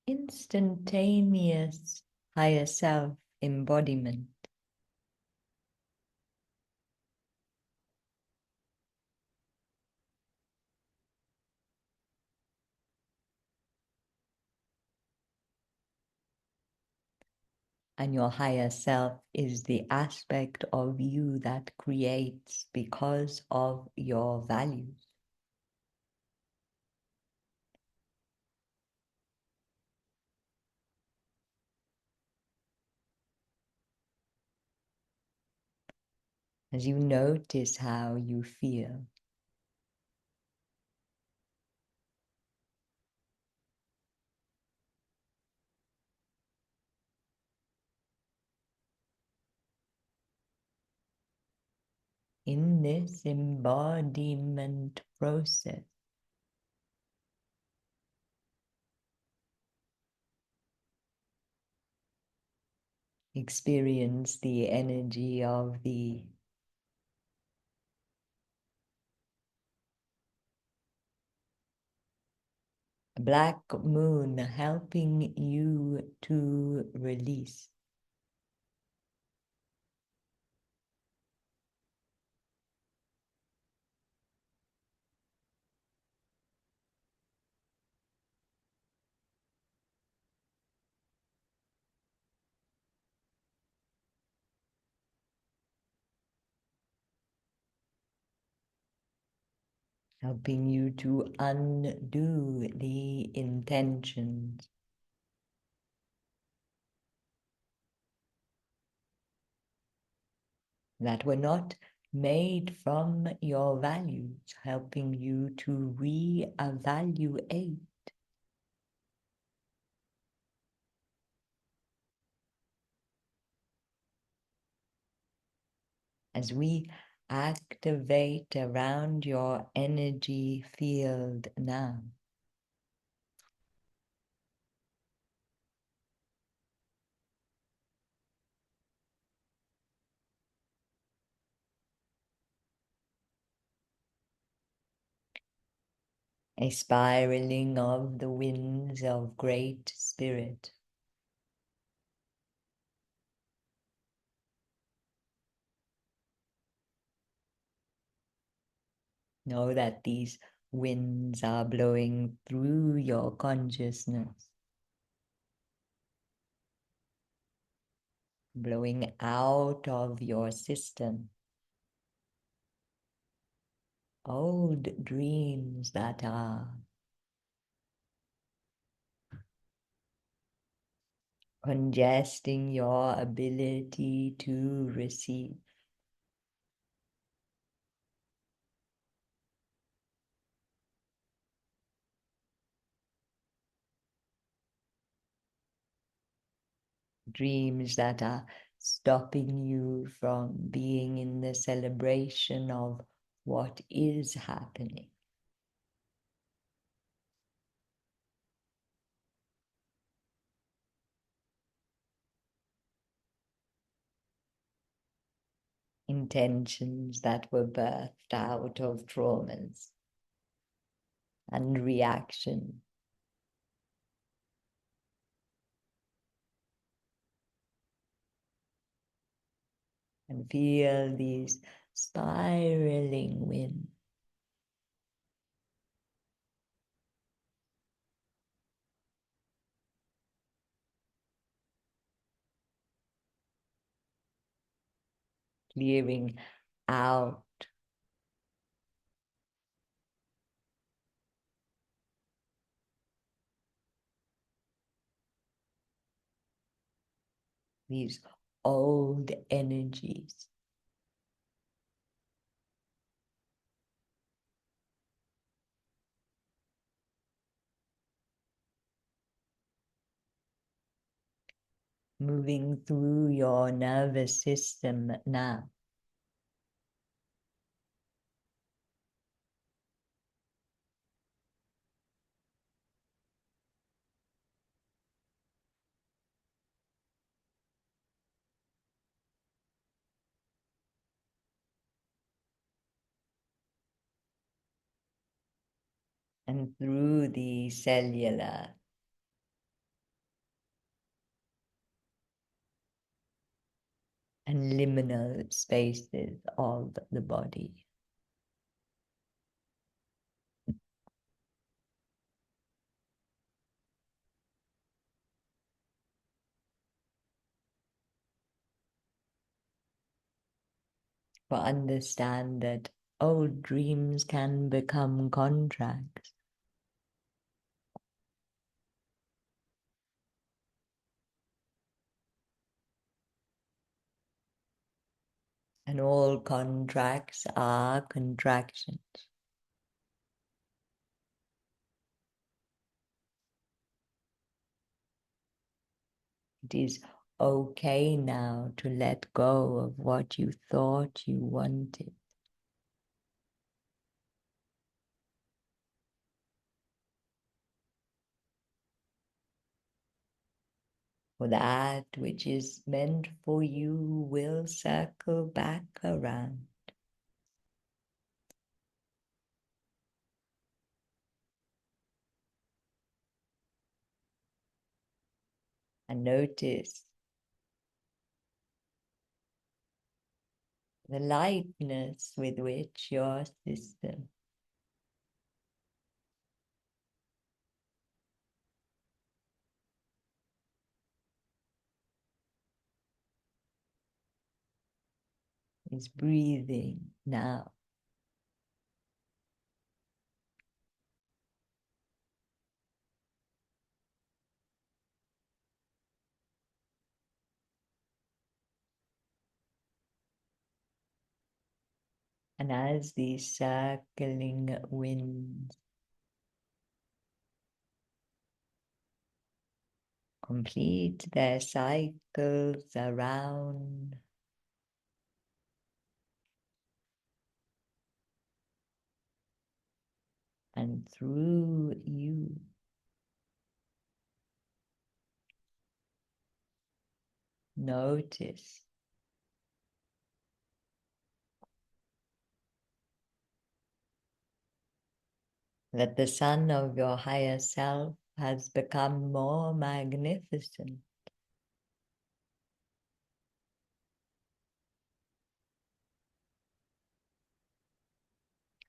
instantaneous higher self embodiment. And your higher self is the aspect of you that creates because of your values. As you notice how you feel, in this embodiment process, experience the energy of the black moon helping you to release. Helping you to undo the intentions that were not made from your values, helping you to reevaluate. As we activate around your energy field now, a spiraling of the winds of Great Spirit. Know that these winds are blowing through your consciousness, blowing out of your system. Old dreams that are congesting your ability to receive. Dreams that are stopping you from being in the celebration of what is happening. Intentions that were birthed out of traumas and reaction. And feel these spiraling winds clearing out these old energies. Moving through your nervous system now. And through the cellular and liminal spaces of the body. For understand that old dreams can become contracts. And all contracts are contractions. It is okay now to let go of what you thought you wanted. For that which is meant for you will circle back around. And notice the lightness with which your system is breathing now. And as these circling winds complete their cycles around and through you, notice that the sun of your higher self has become more magnificent.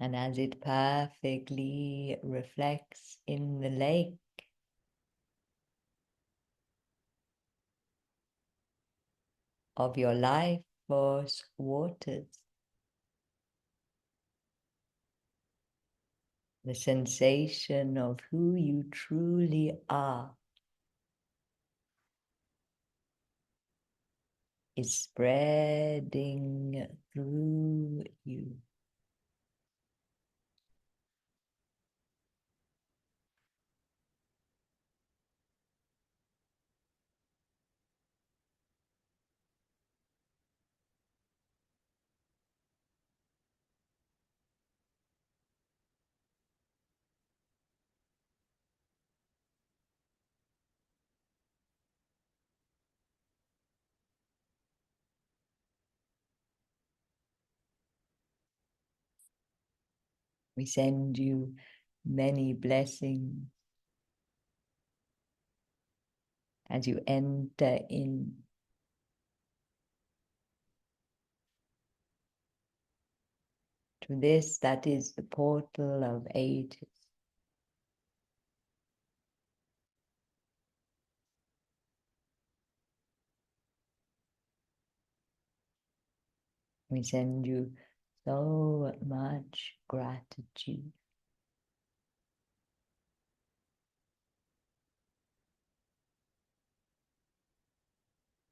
And as it perfectly reflects in the lake, of your life force waters, the sensation of who you truly are is spreading through you. We send you many blessings as you enter in to this that is the portal of ages. We send you so much gratitude.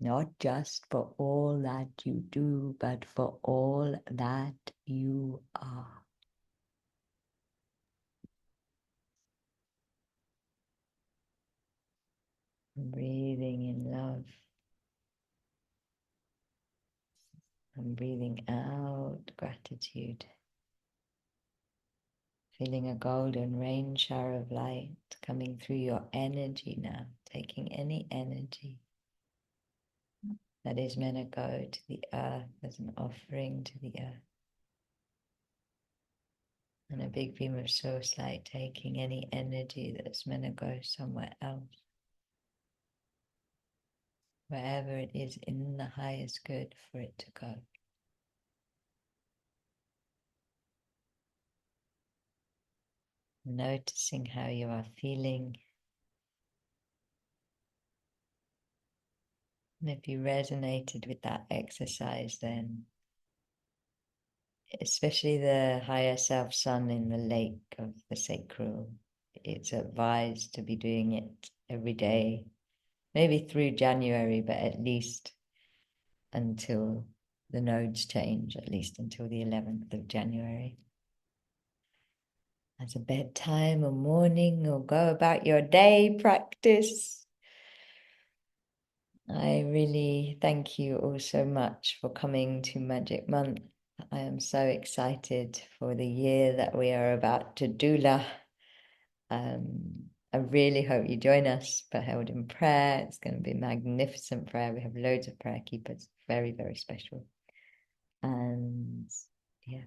not just for all that you do, but for all that you are. Breathing in love and breathing out gratitude. Feeling a golden rain shower of light coming through your energy now, taking any energy that is meant to go to the earth as an offering to the earth. And a big beam of source light taking any energy that's meant to go somewhere else, wherever it is in the highest good for it to go. Noticing how you are feeling. And if you resonated with that exercise, then especially the higher self sun in the lake of the sacral, it's advised to be doing it every day, maybe through January, but at least until the nodes change, at least until the 11th of January. As a bedtime or morning or go about your day practice. I really thank you all so much for coming to Magic Month. I am so excited for the year that we are about to doula. I really hope you join us for Held in Prayer. It's going to be a magnificent prayer. We have loads of prayer keepers, very, very special. And yeah,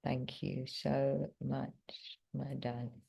thank you so much, my darling.